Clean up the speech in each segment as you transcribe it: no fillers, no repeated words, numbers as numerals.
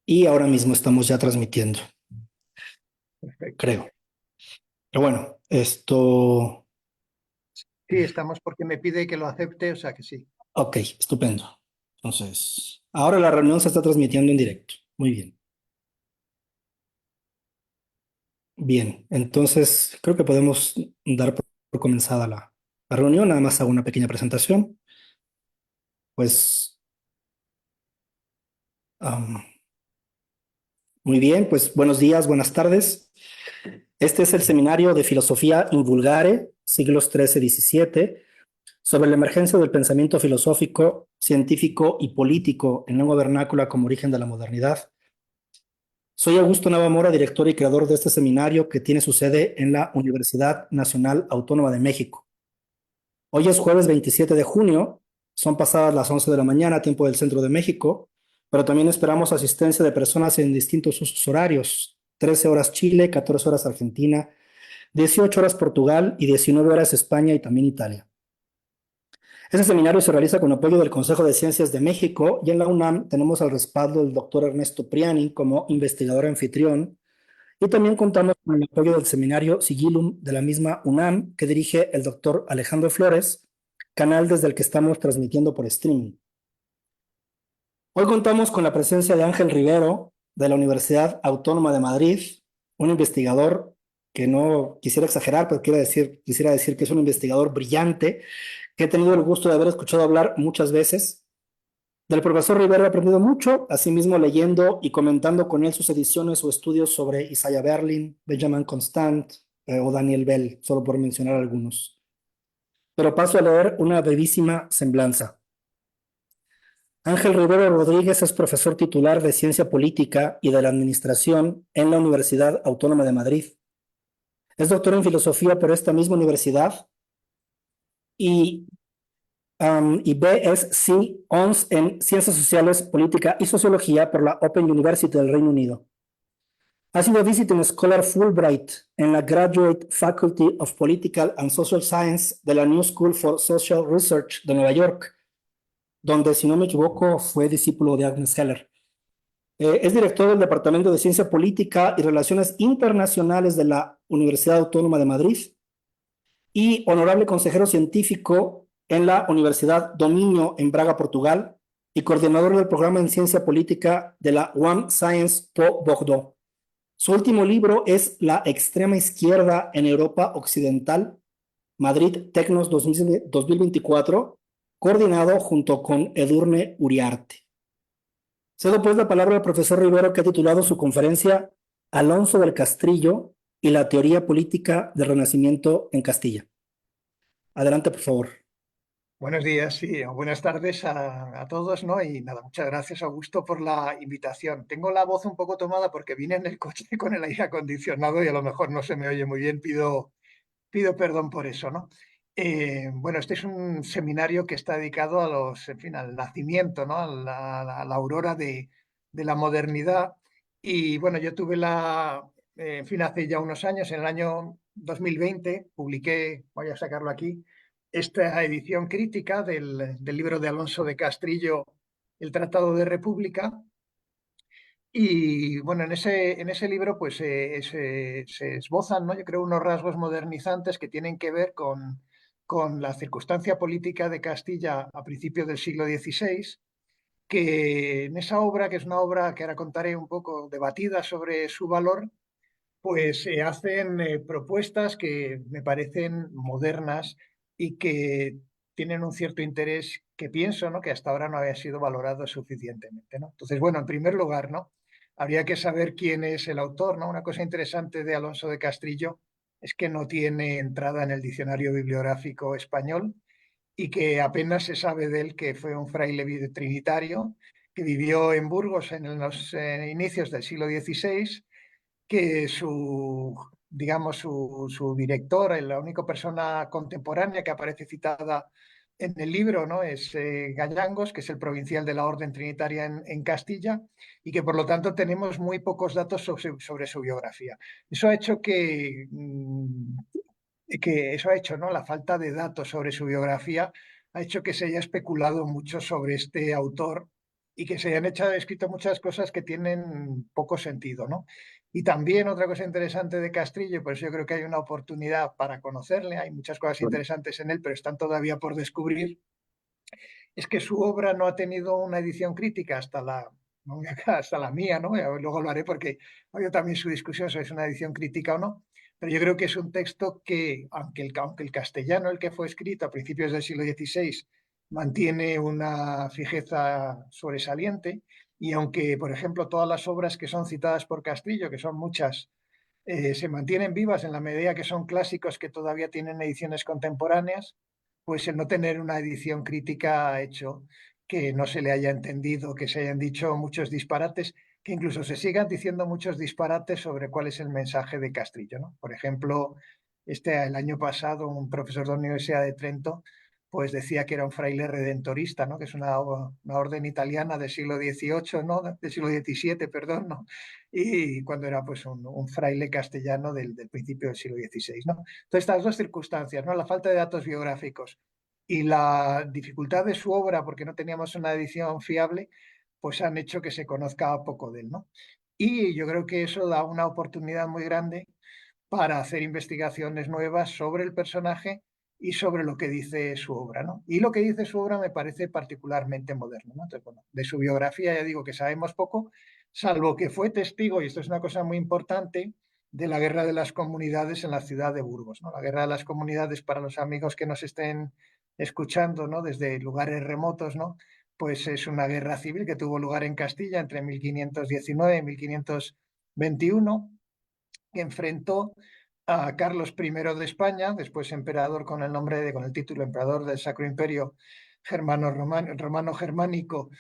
Y ahora mismo estamos ya transmitiendo, Perfecto. creo. Pero bueno, esto, Sí, estamos porque me pide que lo acepte, o sea que sí. ok, estupendo. Entonces, ahora la reunión se está transmitiendo en directo. Muy bien. Bien, entonces creo que podemos dar por comenzada la reunión. Nada más hago una pequeña presentación. Pues, am, muy bien, pues buenos días, buenas tardes. Este es el seminario de Filosofía in Vulgare, siglos XIII-XVII, sobre la emergencia del pensamiento filosófico, científico y político en lengua vernácula como origen de la modernidad. Soy Augusto Navamora, director y creador de este seminario que tiene su sede en la Universidad Nacional Autónoma de México. Hoy es jueves 27 de junio, son pasadas las 11 de la mañana, tiempo del centro de México, pero también esperamos asistencia de personas en distintos usos horarios: 13 horas Chile, 14 horas Argentina, 18 horas Portugal y 19 horas España y también Italia. Este seminario se realiza con apoyo del Consejo de Ciencias de México y en la UNAM tenemos al respaldo del doctor Ernesto Priani como investigador anfitrión y también contamos con el apoyo del seminario Sigillum de la misma UNAM que dirige el doctor Alejandro Flores, canal desde el que estamos transmitiendo por streaming. Hoy contamos con la presencia de Ángel Rivero de la Universidad Autónoma de Madrid, un investigador que no quisiera exagerar, pero quisiera decir que es un investigador brillante que he tenido el gusto de haber escuchado hablar muchas veces. Del profesor Rivero he aprendido mucho, asimismo leyendo y comentando con él sus ediciones o estudios sobre Isaiah Berlin, Benjamin Constant o Daniel Bell, solo por mencionar algunos. Pero paso a leer una brevísima semblanza. Ángel Rivero Rodríguez es profesor titular de Ciencia Política y de la Administración en la Universidad Autónoma de Madrid. Es doctor en Filosofía por esta misma universidad y y BSc Hons en Ciencias Sociales, Política y Sociología por la Open University del Reino Unido. Ha sido Visiting Scholar Fulbright en la Graduate Faculty of Political and Social Science de la New School for Social Research de Nueva York, donde, si no me equivoco, fue discípulo de Agnes Heller. Es director del Departamento de Ciencia Política y Relaciones Internacionales de la Universidad Autónoma de Madrid y honorable consejero científico en la Universidad do Minho en Braga, Portugal, y coordinador del programa en ciencia política de la One Science Po Bordeaux. Su último libro es La extrema izquierda en Europa Occidental, Madrid Tecnos 2024, coordinado junto con Edurne Uriarte. Cedo pues la palabra al profesor Rivero, que ha titulado su conferencia Alonso del Castrillo y la teoría política del Renacimiento en Castilla. Adelante, por favor. Buenos días, sí, o buenas tardes a todos, ¿no? Y nada, muchas gracias, Augusto, por la invitación. Tengo la voz un poco tomada porque vine en el coche con el aire acondicionado y a lo mejor no se me oye muy bien, pido perdón por eso, ¿no? Bueno, este es un seminario que está dedicado a en fin, al nacimiento, ¿no? A la aurora de la modernidad. Y bueno, yo tuve en fin, hace ya unos años, en el año 2020, publiqué, voy a sacarlo aquí, esta edición crítica del libro de Alonso de Castrillo, El Tratado de República. Y bueno, en ese libro pues se esbozan, ¿no? Yo creo unos rasgos modernizantes que tienen que ver con la circunstancia política de Castilla a principios del siglo XVI, que en esa obra, que es una obra que ahora contaré un poco debatida sobre su valor, pues se hacen propuestas que me parecen modernas y que tienen un cierto interés que pienso, ¿no? Que hasta ahora no había sido valorado suficientemente, ¿no? Entonces, bueno, en primer lugar, ¿no? Habría que saber quién es el autor, ¿no? Una cosa interesante de Alonso de Castrillo es que no tiene entrada en el diccionario bibliográfico español y que apenas se sabe de él que fue un fraile trinitario que vivió en Burgos en los inicios del siglo XVI, que digamos, su director, la única persona contemporánea que aparece citada en el libro, ¿no? Es Gallangos, que es el provincial de la Orden Trinitaria en Castilla, y que por lo tanto tenemos muy pocos datos sobre su biografía. Eso ha hecho que eso ha hecho, ¿no? La falta de datos sobre su biografía ha hecho que se haya especulado mucho sobre este autor y que se hayan escrito muchas cosas que tienen poco sentido, ¿no? Y también otra cosa interesante de Castrillo, por eso yo creo que hay una oportunidad para conocerle, hay muchas cosas interesantes en él, pero están todavía por descubrir, es que su obra no ha tenido una edición crítica hasta hasta la mía, ¿no? Luego lo haré porque yo también su discusión si es una edición crítica o no, pero yo creo que es un texto que, aunque el castellano, el que fue escrito a principios del siglo XVI, mantiene una fijeza sobresaliente, y aunque, por ejemplo, todas las obras que son citadas por Castrillo, que son muchas, se mantienen vivas en la medida que son clásicos que todavía tienen ediciones contemporáneas, pues el no tener una edición crítica ha hecho que no se le haya entendido, que se hayan dicho muchos disparates, que incluso se sigan diciendo muchos disparates sobre cuál es el mensaje de Castrillo, ¿no? Por ejemplo, el año pasado un profesor de la Universidad de Trento pues decía que era un fraile redentorista, ¿no? Que es una orden italiana del siglo XVIII, ¿no? Del siglo XVII, perdón, ¿no? Y cuando era pues un fraile castellano del principio del siglo XVI, ¿no? Entonces, estas dos circunstancias, ¿no? La falta de datos biográficos y la dificultad de su obra, porque no teníamos una edición fiable, pues han hecho que se conozca poco de él, ¿no? Y yo creo que eso da una oportunidad muy grande para hacer investigaciones nuevas sobre el personaje y sobre lo que dice su obra, ¿no? Y lo que dice su obra me parece particularmente moderno, ¿no? Entonces, bueno, de su biografía ya digo que sabemos poco, salvo que fue testigo, y esto es una cosa muy importante, de la guerra de las comunidades en la ciudad de Burgos, ¿no? La guerra de las comunidades, para los amigos que nos estén escuchando, ¿no? Desde lugares remotos, ¿no? Pues es una guerra civil que tuvo lugar en Castilla entre 1519 y 1521, que enfrentó a Carlos I de España, después emperador con el título emperador del Sacro Imperio Romano-Germánico,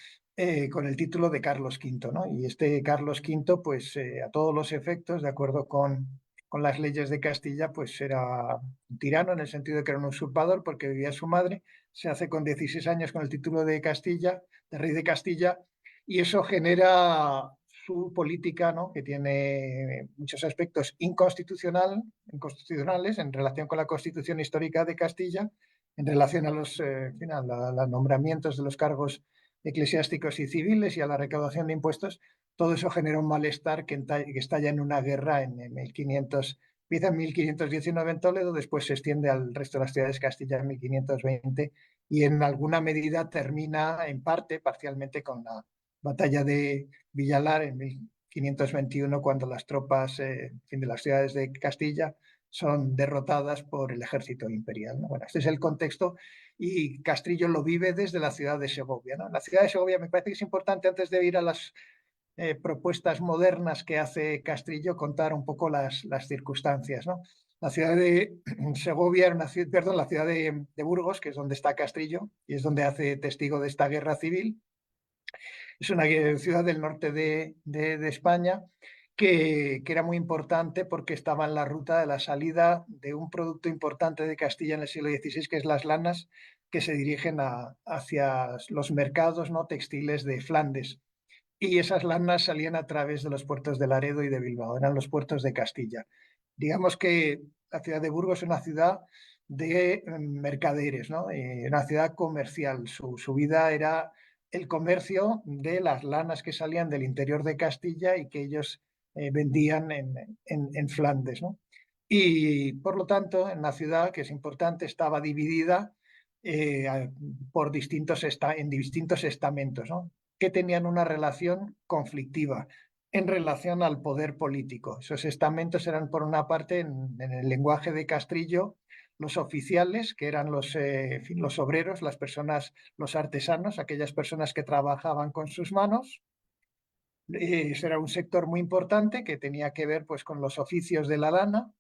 con el título de Carlos V, ¿no? Y este Carlos V, pues a todos los efectos, de acuerdo con las leyes de Castilla, pues era un tirano en el sentido de que era un usurpador porque vivía su madre, se hace con 16 años con el título de Castilla, de rey de Castilla, y eso genera su política, ¿no? Que tiene muchos aspectos inconstitucionales en relación con la Constitución histórica de Castilla, en relación a los nombramientos de los cargos eclesiásticos y civiles y a la recaudación de impuestos. Todo eso genera un malestar que estalla en una guerra en 1500. Empieza en 1519 en Toledo, después se extiende al resto de las ciudades de Castilla en 1520 y en alguna medida termina en parte, parcialmente, con la batalla de Villalar en 1521, cuando las tropas de las ciudades de Castilla son derrotadas por el ejército imperial, ¿no? Bueno, este es el contexto y Castrillo lo vive desde la ciudad de Segovia, ¿no? La ciudad de Segovia me parece que es importante, antes de ir a las propuestas modernas que hace Castrillo, contar un poco las circunstancias, ¿no? La ciudad de Segovia era perdón, la ciudad de Burgos, que es donde está Castrillo y es donde hace testigo de esta guerra civil. Es una ciudad del norte de España que era muy importante porque estaba en la ruta de la salida de un producto importante de Castilla en el siglo XVI, que es las lanas que se dirigen hacia los mercados, ¿no? Textiles de Flandes. Y esas lanas salían a través de los puertos de Laredo y de Bilbao, eran los puertos de Castilla. Digamos que la ciudad de Burgos es una ciudad de mercaderes, ¿no? Una ciudad comercial. Su vida era el comercio de las lanas que salían del interior de Castilla y que ellos vendían en Flandes, ¿no? Y por lo tanto, en la ciudad, que es importante, estaba dividida eh, en distintos estamentos, ¿no? Que tenían una relación conflictiva en relación al poder político. Esos estamentos eran, por una parte, en el lenguaje de Castrillo, los oficiales, que eran los obreros, las personas, los artesanos, aquellas personas que trabajaban con sus manos. Ese era un sector muy importante que tenía que ver, pues, con los oficios de la lana,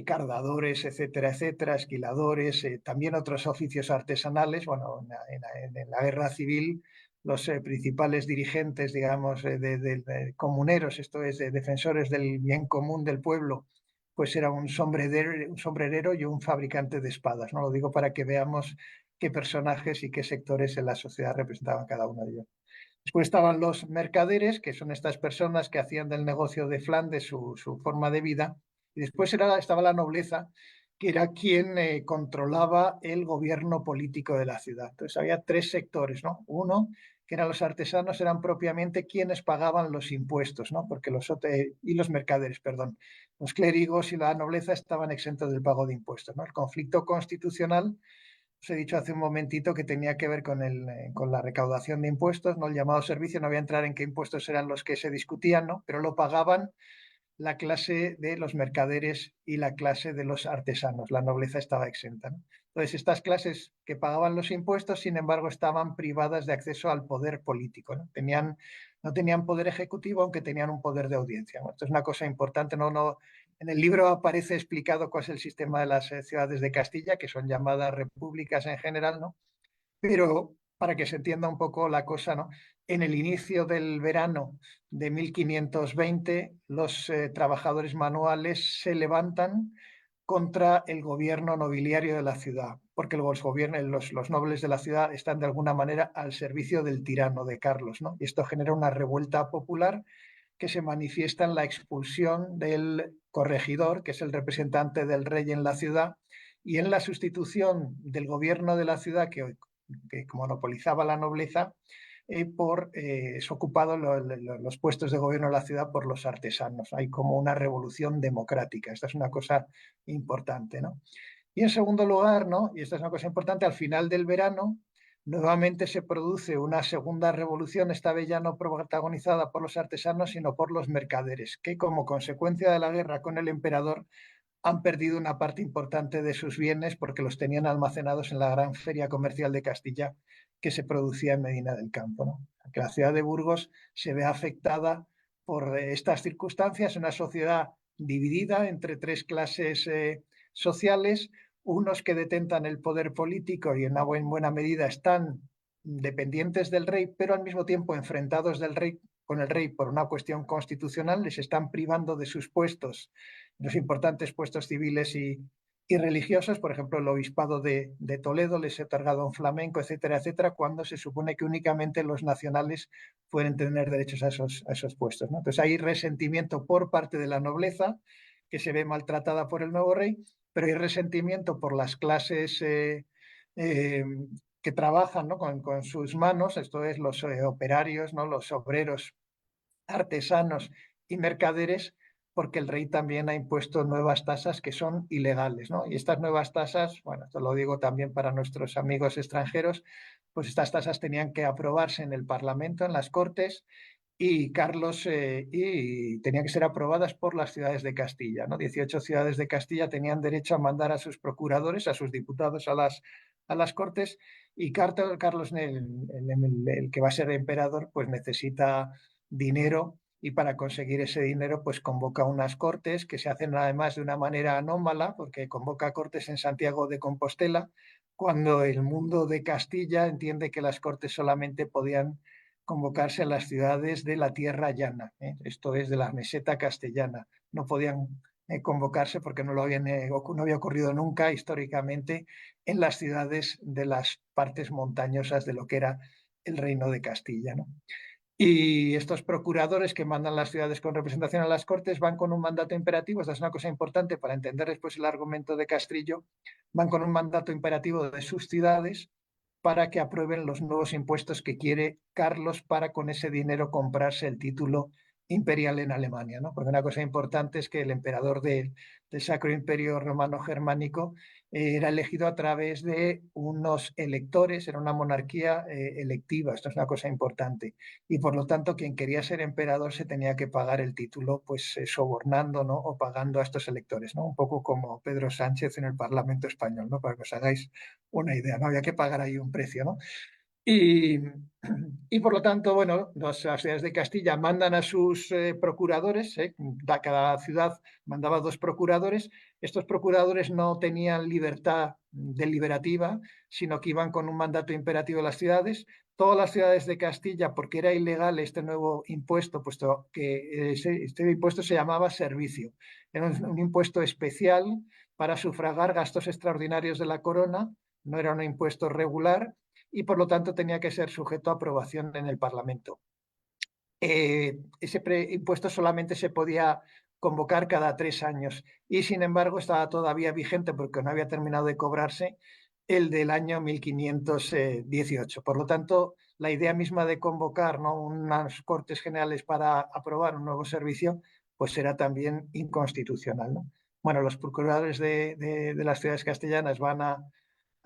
cardadores, etcétera, etcétera, esquiladores, también otros oficios artesanales. Bueno, en la guerra civil, los principales dirigentes, digamos, de comuneros, esto es, de defensores del bien común del pueblo, pues era un sombrerero y un fabricante de espadas, ¿no? Lo digo para que veamos qué personajes y qué sectores en la sociedad representaban cada uno de ellos. Después estaban los mercaderes, que son estas personas que hacían del negocio de Flandes su forma de vida. Y después estaba la nobleza, que era quien controlaba el gobierno político de la ciudad. Entonces había tres sectores, ¿no? Uno que eran los artesanos, eran propiamente quienes pagaban los impuestos, ¿no? Porque y los mercaderes, perdón. Los clérigos y la nobleza estaban exentos del pago de impuestos, ¿no? El conflicto constitucional, os he dicho hace un momentito que tenía que ver con la recaudación de impuestos, ¿no? El llamado servicio, no voy a entrar en qué impuestos eran los que se discutían, ¿no? Pero lo pagaban la clase de los mercaderes y la clase de los artesanos. La nobleza estaba exenta, ¿no? Entonces, estas clases que pagaban los impuestos, sin embargo, estaban privadas de acceso al poder político, ¿no? No tenían poder ejecutivo, aunque tenían un poder de audiencia, ¿no? Esto es una cosa importante. En el libro aparece explicado cuál es el sistema de las ciudades de Castilla, que son llamadas repúblicas en general, ¿no? Pero para que se entienda un poco la cosa, ¿no? En el inicio del verano de 1520, los trabajadores manuales se levantan contra el gobierno nobiliario de la ciudad, porque los nobles de la ciudad están de alguna manera al servicio del tirano de Carlos, ¿no? Y esto genera una revuelta popular que se manifiesta en la expulsión del corregidor, que es el representante del rey en la ciudad, y en la sustitución del gobierno de la ciudad, que monopolizaba la nobleza, es ocupado los puestos de gobierno de la ciudad por los artesanos. Hay como una revolución democrática. Esta es una cosa importante, ¿no? Y en segundo lugar, ¿no? Y esta es una cosa importante, al final del verano nuevamente se produce una segunda revolución, esta vez ya no protagonizada por los artesanos, sino por los mercaderes, que como consecuencia de la guerra con el emperador han perdido una parte importante de sus bienes porque los tenían almacenados en la gran feria comercial de Castilla que se producía en Medina del Campo, ¿no? Que la ciudad de Burgos se ve afectada por estas circunstancias, una sociedad dividida entre tres clases sociales, unos que detentan el poder político y en buena medida están dependientes del rey, pero al mismo tiempo enfrentados con el rey por una cuestión constitucional, les están privando de sus puestos, los importantes puestos civiles y religiosos, por ejemplo, el obispado de Toledo les ha otorgado un flamenco, etcétera, etcétera, cuando se supone que únicamente los nacionales pueden tener derechos a esos puestos, ¿no? Entonces hay resentimiento por parte de la nobleza, que se ve maltratada por el nuevo rey, pero hay resentimiento por las clases que trabajan, ¿no? con sus manos, esto es los operarios, ¿no? Los obreros, artesanos y mercaderes, porque el rey también ha impuesto nuevas tasas que son ilegales, ¿no? Y estas nuevas tasas, bueno, esto lo digo también para nuestros amigos extranjeros, pues estas tasas tenían que aprobarse en el Parlamento, en las Cortes, y tenían que ser aprobadas por las ciudades de Castilla, ¿no? 18 ciudades de Castilla tenían derecho a mandar a sus procuradores, a sus diputados a las Cortes, y Carlos, el que va a ser emperador, pues necesita dinero, y para conseguir ese dinero pues convoca unas cortes que se hacen además de una manera anómala, porque convoca cortes en Santiago de Compostela, cuando el mundo de Castilla entiende que las cortes solamente podían convocarse en las ciudades de la tierra llana, ¿eh? Esto es de la meseta castellana. No podían convocarse porque no había ocurrido nunca históricamente en las ciudades de las partes montañosas de lo que era el reino de Castilla, ¿no? Y estos procuradores que mandan las ciudades con representación a las Cortes van con un mandato imperativo, esta es una cosa importante para entender después el argumento de Castrillo, van con un mandato imperativo de sus ciudades para que aprueben los nuevos impuestos que quiere Carlos para con ese dinero comprarse el título imperial en Alemania, ¿no? Porque una cosa importante es que el emperador del Sacro Imperio Romano Germánico era elegido a través de unos electores, era una monarquía electiva, esto es una cosa importante, y por lo tanto quien quería ser emperador se tenía que pagar el título pues sobornando, ¿no? O pagando a estos electores, ¿no? Un poco como Pedro Sánchez en el Parlamento español, ¿no? Para que os hagáis una idea, ¿no? Había que pagar ahí un precio, ¿no? Y, y por lo tanto, bueno, las ciudades de Castilla mandan a sus procuradores, cada ciudad mandaba dos procuradores. Estos procuradores no tenían libertad deliberativa, sino que iban con un mandato imperativo de las ciudades. Todas las ciudades de Castilla, porque era ilegal este nuevo impuesto, puesto que este impuesto se llamaba servicio. Era un impuesto especial para sufragar gastos extraordinarios de la corona, no era un impuesto regular, y por lo tanto tenía que ser sujeto a aprobación en el Parlamento. Ese impuesto solamente se podía convocar cada 3 años y sin embargo estaba todavía vigente porque no había terminado de cobrarse el del año 1518. Por lo tanto, la idea misma de convocar, ¿no?, unas Cortes Generales para aprobar un nuevo servicio, pues era también inconstitucional, ¿no? Bueno, los procuradores de las ciudades castellanas van a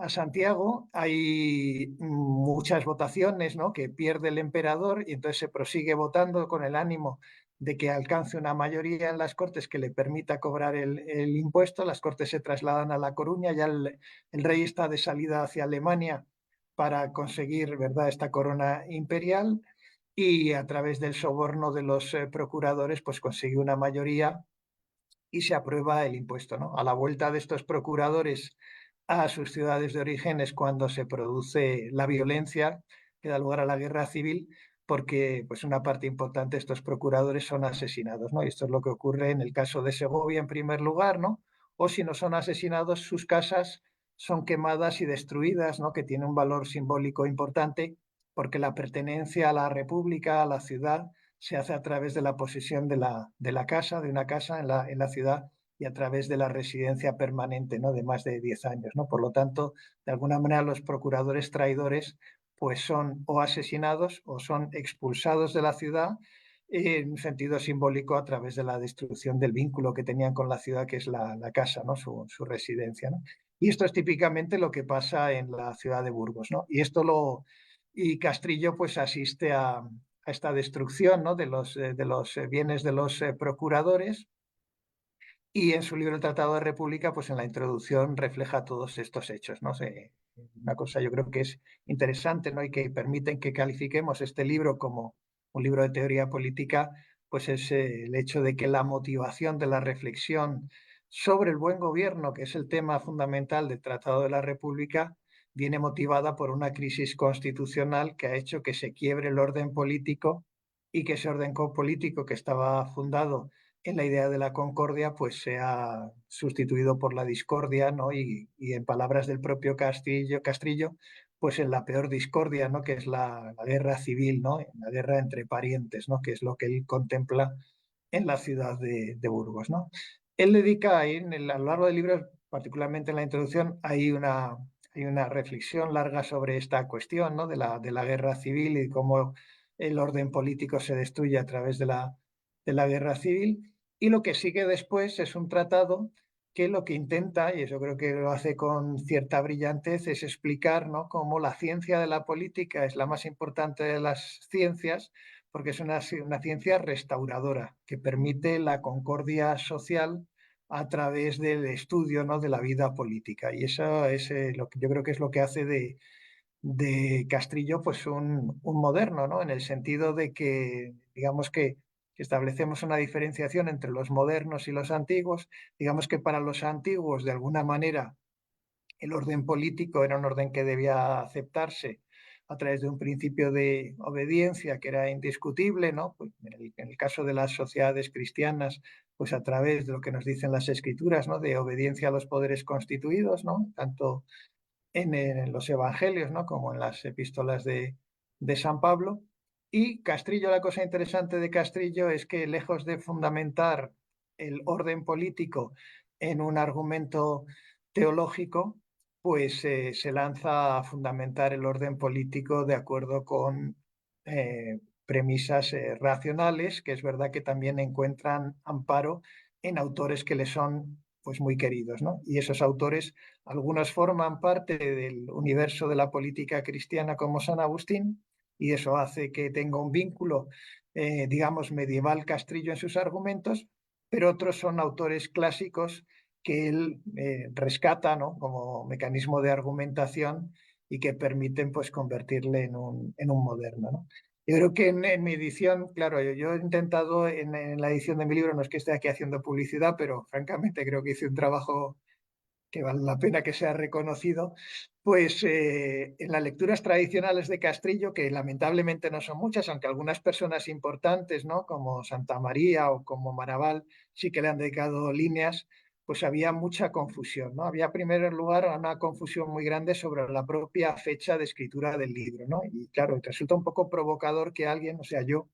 Santiago, hay muchas votaciones, ¿no?, que pierde el emperador y entonces se prosigue votando con el ánimo de que alcance una mayoría en las Cortes que le permita cobrar el impuesto. Las Cortes se trasladan a La Coruña, ya el rey está de salida hacia Alemania para conseguir, ¿verdad?, esta corona imperial, y a través del soborno de los procuradores pues consigue una mayoría y se aprueba el impuesto, ¿no? A la vuelta de estos procuradores a sus ciudades de origen es cuando se produce la violencia que da lugar a la guerra civil, porque pues una parte importante de estos procuradores son asesinados, ¿no? Y esto es lo que ocurre en el caso de Segovia en primer lugar, ¿no? O si no son asesinados, sus casas son quemadas y destruidas, ¿no?, que tiene un valor simbólico importante, porque la pertenencia a la república, a la ciudad, se hace a través de la posesión de la casa, de una casa en la ciudad, y a través de la residencia permanente, ¿no?, de más de 10 años, ¿no? Por lo tanto, de alguna manera los procuradores traidores pues son o asesinados o son expulsados de la ciudad en un sentido simbólico a través de la destrucción del vínculo que tenían con la ciudad, que es la casa, ¿no?, su residencia, ¿no? Y esto es típicamente lo que pasa en la ciudad de Burgos, ¿no? Y Castrillo pues asiste a esta destrucción, ¿no?, de los bienes de los procuradores, y en su libro El Tratado de República, pues en la introducción refleja todos estos hechos, ¿no? Una cosa yo creo que es interesante, ¿no?, y que permiten que califiquemos este libro como un libro de teoría política, pues es el hecho de que la motivación de la reflexión sobre el buen gobierno, que es el tema fundamental del Tratado de la República, viene motivada por una crisis constitucional que ha hecho que se quiebre el orden político, y que ese orden político, que estaba fundado en la idea de la concordia, pues se ha sustituido por la discordia, ¿no? Y en palabras del propio Castrillo, pues en la peor discordia, ¿no?, que es la guerra civil, ¿no?, la guerra entre parientes, ¿no?, que es lo que él contempla en la ciudad de Burgos, ¿no? Él dedica ahí, a lo largo del libro, particularmente en la introducción, hay una reflexión larga sobre esta cuestión, ¿no?, de la guerra civil y cómo el orden político se destruye a través de la guerra civil. Y lo que sigue después es un tratado que lo que intenta, y eso creo que lo hace con cierta brillantez, es explicar, ¿no?, cómo la ciencia de la política es la más importante de las ciencias, porque es una ciencia restauradora que permite la concordia social a través del estudio, ¿no?, de la vida política. Y eso es lo que yo creo que es lo que hace de Castrillo pues un moderno, ¿no?, en el sentido de que, digamos que establecemos una diferenciación entre los modernos y los antiguos. Digamos que para los antiguos, de alguna manera, el orden político era un orden que debía aceptarse a través de un principio de obediencia que era indiscutible, ¿no? Pues en el caso de las sociedades cristianas, pues a través de lo que nos dicen las escrituras, ¿no?, de obediencia a los poderes constituidos, ¿no?, tanto en los evangelios, ¿no?, como en las epístolas de San Pablo. Y Castrillo, la cosa interesante de Castrillo es que, lejos de fundamentar el orden político en un argumento teológico, pues se lanza a fundamentar el orden político de acuerdo con premisas racionales, que es verdad que también encuentran amparo en autores que le son pues muy queridos, ¿no? Y esos autores, algunos forman parte del universo de la política cristiana, como San Agustín, y eso hace que tenga un vínculo, digamos, medieval Castrillo en sus argumentos, pero otros son autores clásicos que él rescata, ¿no?, como mecanismo de argumentación, y que permiten pues convertirle en un moderno, ¿no? Yo creo que en mi edición, claro, yo he intentado en la edición de mi libro, no es que esté aquí haciendo publicidad, pero francamente creo que hice un trabajo que vale la pena que sea reconocido, pues en las lecturas tradicionales de Castrillo, que lamentablemente no son muchas, aunque algunas personas importantes, ¿no?, como Santa María o como Maraval, sí que le han dedicado líneas, pues había mucha confusión, ¿no? Había, en primer lugar, una confusión muy grande sobre la propia fecha de escritura del libro, ¿no? Y claro, resulta un poco provocador que alguien, o sea, yo,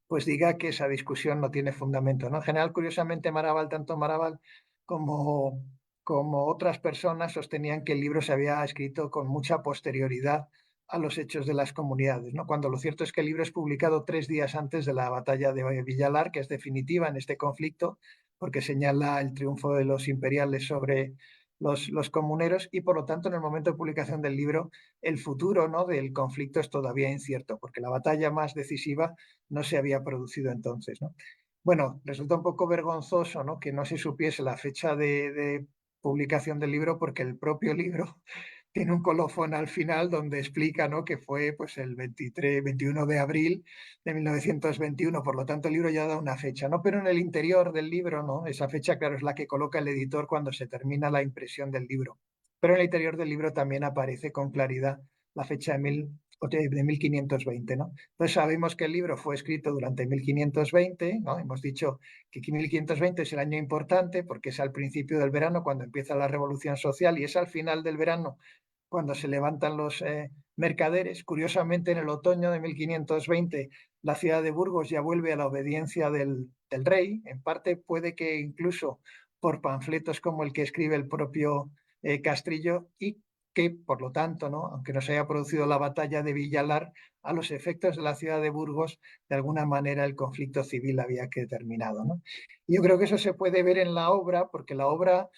pues diga que esa discusión no tiene fundamento, ¿no? En general, curiosamente, Maraval, tanto Maraval como otras personas sostenían que el libro se había escrito con mucha posterioridad a los hechos de las comunidades, ¿no? Cuando lo cierto es que el libro es publicado 3 días antes de la batalla de Villalar, que es definitiva en este conflicto, porque señala el triunfo de los imperiales sobre los comuneros y, por lo tanto, en el momento de publicación del libro, el futuro, ¿no?, del conflicto es todavía incierto, porque la batalla más decisiva no se había producido entonces, ¿no? Bueno, resulta un poco vergonzoso, ¿no?, que no se supiese la fecha de publicación del libro, porque el propio libro tiene un colofón al final donde explica, ¿no?, que fue pues, el 21 de abril de 1921, por lo tanto el libro ya da una fecha, ¿no? Pero en el interior del libro, ¿no?, esa fecha, claro, es la que coloca el editor cuando se termina la impresión del libro. Pero en el interior del libro también aparece con claridad la fecha de 1520, ¿no? Entonces sabemos que el libro fue escrito durante 1520, ¿no? Hemos dicho que 1520 es el año importante porque es al principio del verano cuando empieza la revolución social y es al final del verano cuando se levantan los mercaderes. Curiosamente, en el otoño de 1520, la ciudad de Burgos ya vuelve a la obediencia del rey. En parte puede que incluso por panfletos como el que escribe el propio Castrillo y que, por lo tanto, ¿no?, aunque no se haya producido la batalla de Villalar, a los efectos de la ciudad de Burgos, de alguna manera el conflicto civil había que terminado, ¿no? Yo creo que eso se puede ver en la obra, porque la obra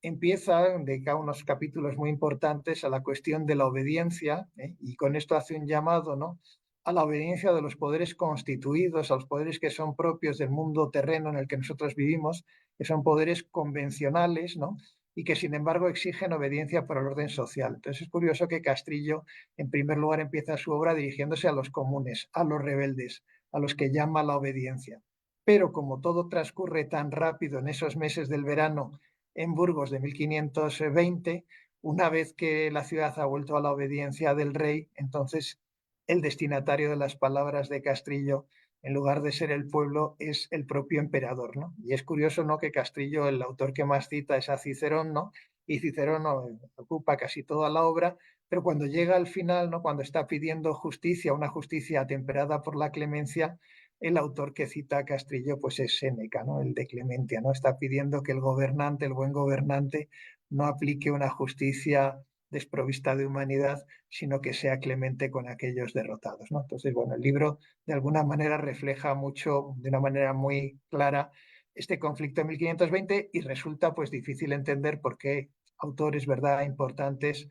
empieza, dedica unos capítulos muy importantes a la cuestión de la obediencia, y con esto hace un llamado, ¿no?, a la obediencia de los poderes constituidos, a los poderes que son propios del mundo terreno en el que nosotros vivimos, que son poderes convencionales, ¿no?, y que sin embargo exigen obediencia por el orden social. Entonces es curioso que Castrillo, en primer lugar, empieza su obra dirigiéndose a los comunes, a los rebeldes, a los que llama la obediencia. Pero como todo transcurre tan rápido en esos meses del verano en Burgos de 1520, una vez que la ciudad ha vuelto a la obediencia del rey, entonces el destinatario de las palabras de Castrillo, en lugar de ser el pueblo, es el propio emperador, ¿no? Y es curioso, ¿no?, que Castrillo, el autor que más cita es a Cicerón, ¿no?, y Cicerón, ¿no?, ocupa casi toda la obra, pero cuando llega al final, ¿no?, cuando está pidiendo justicia, una justicia atemperada por la clemencia, el autor que cita a Castrillo pues es Séneca, ¿no?, el de Clementia, ¿no? Está pidiendo que el gobernante, el buen gobernante, no aplique una justicia desprovista de humanidad, sino que sea clemente con aquellos derrotados, ¿no? Entonces, bueno, el libro de alguna manera refleja mucho, de una manera muy clara, este conflicto en 1520 y resulta pues difícil entender por qué autores, ¿verdad?, importantes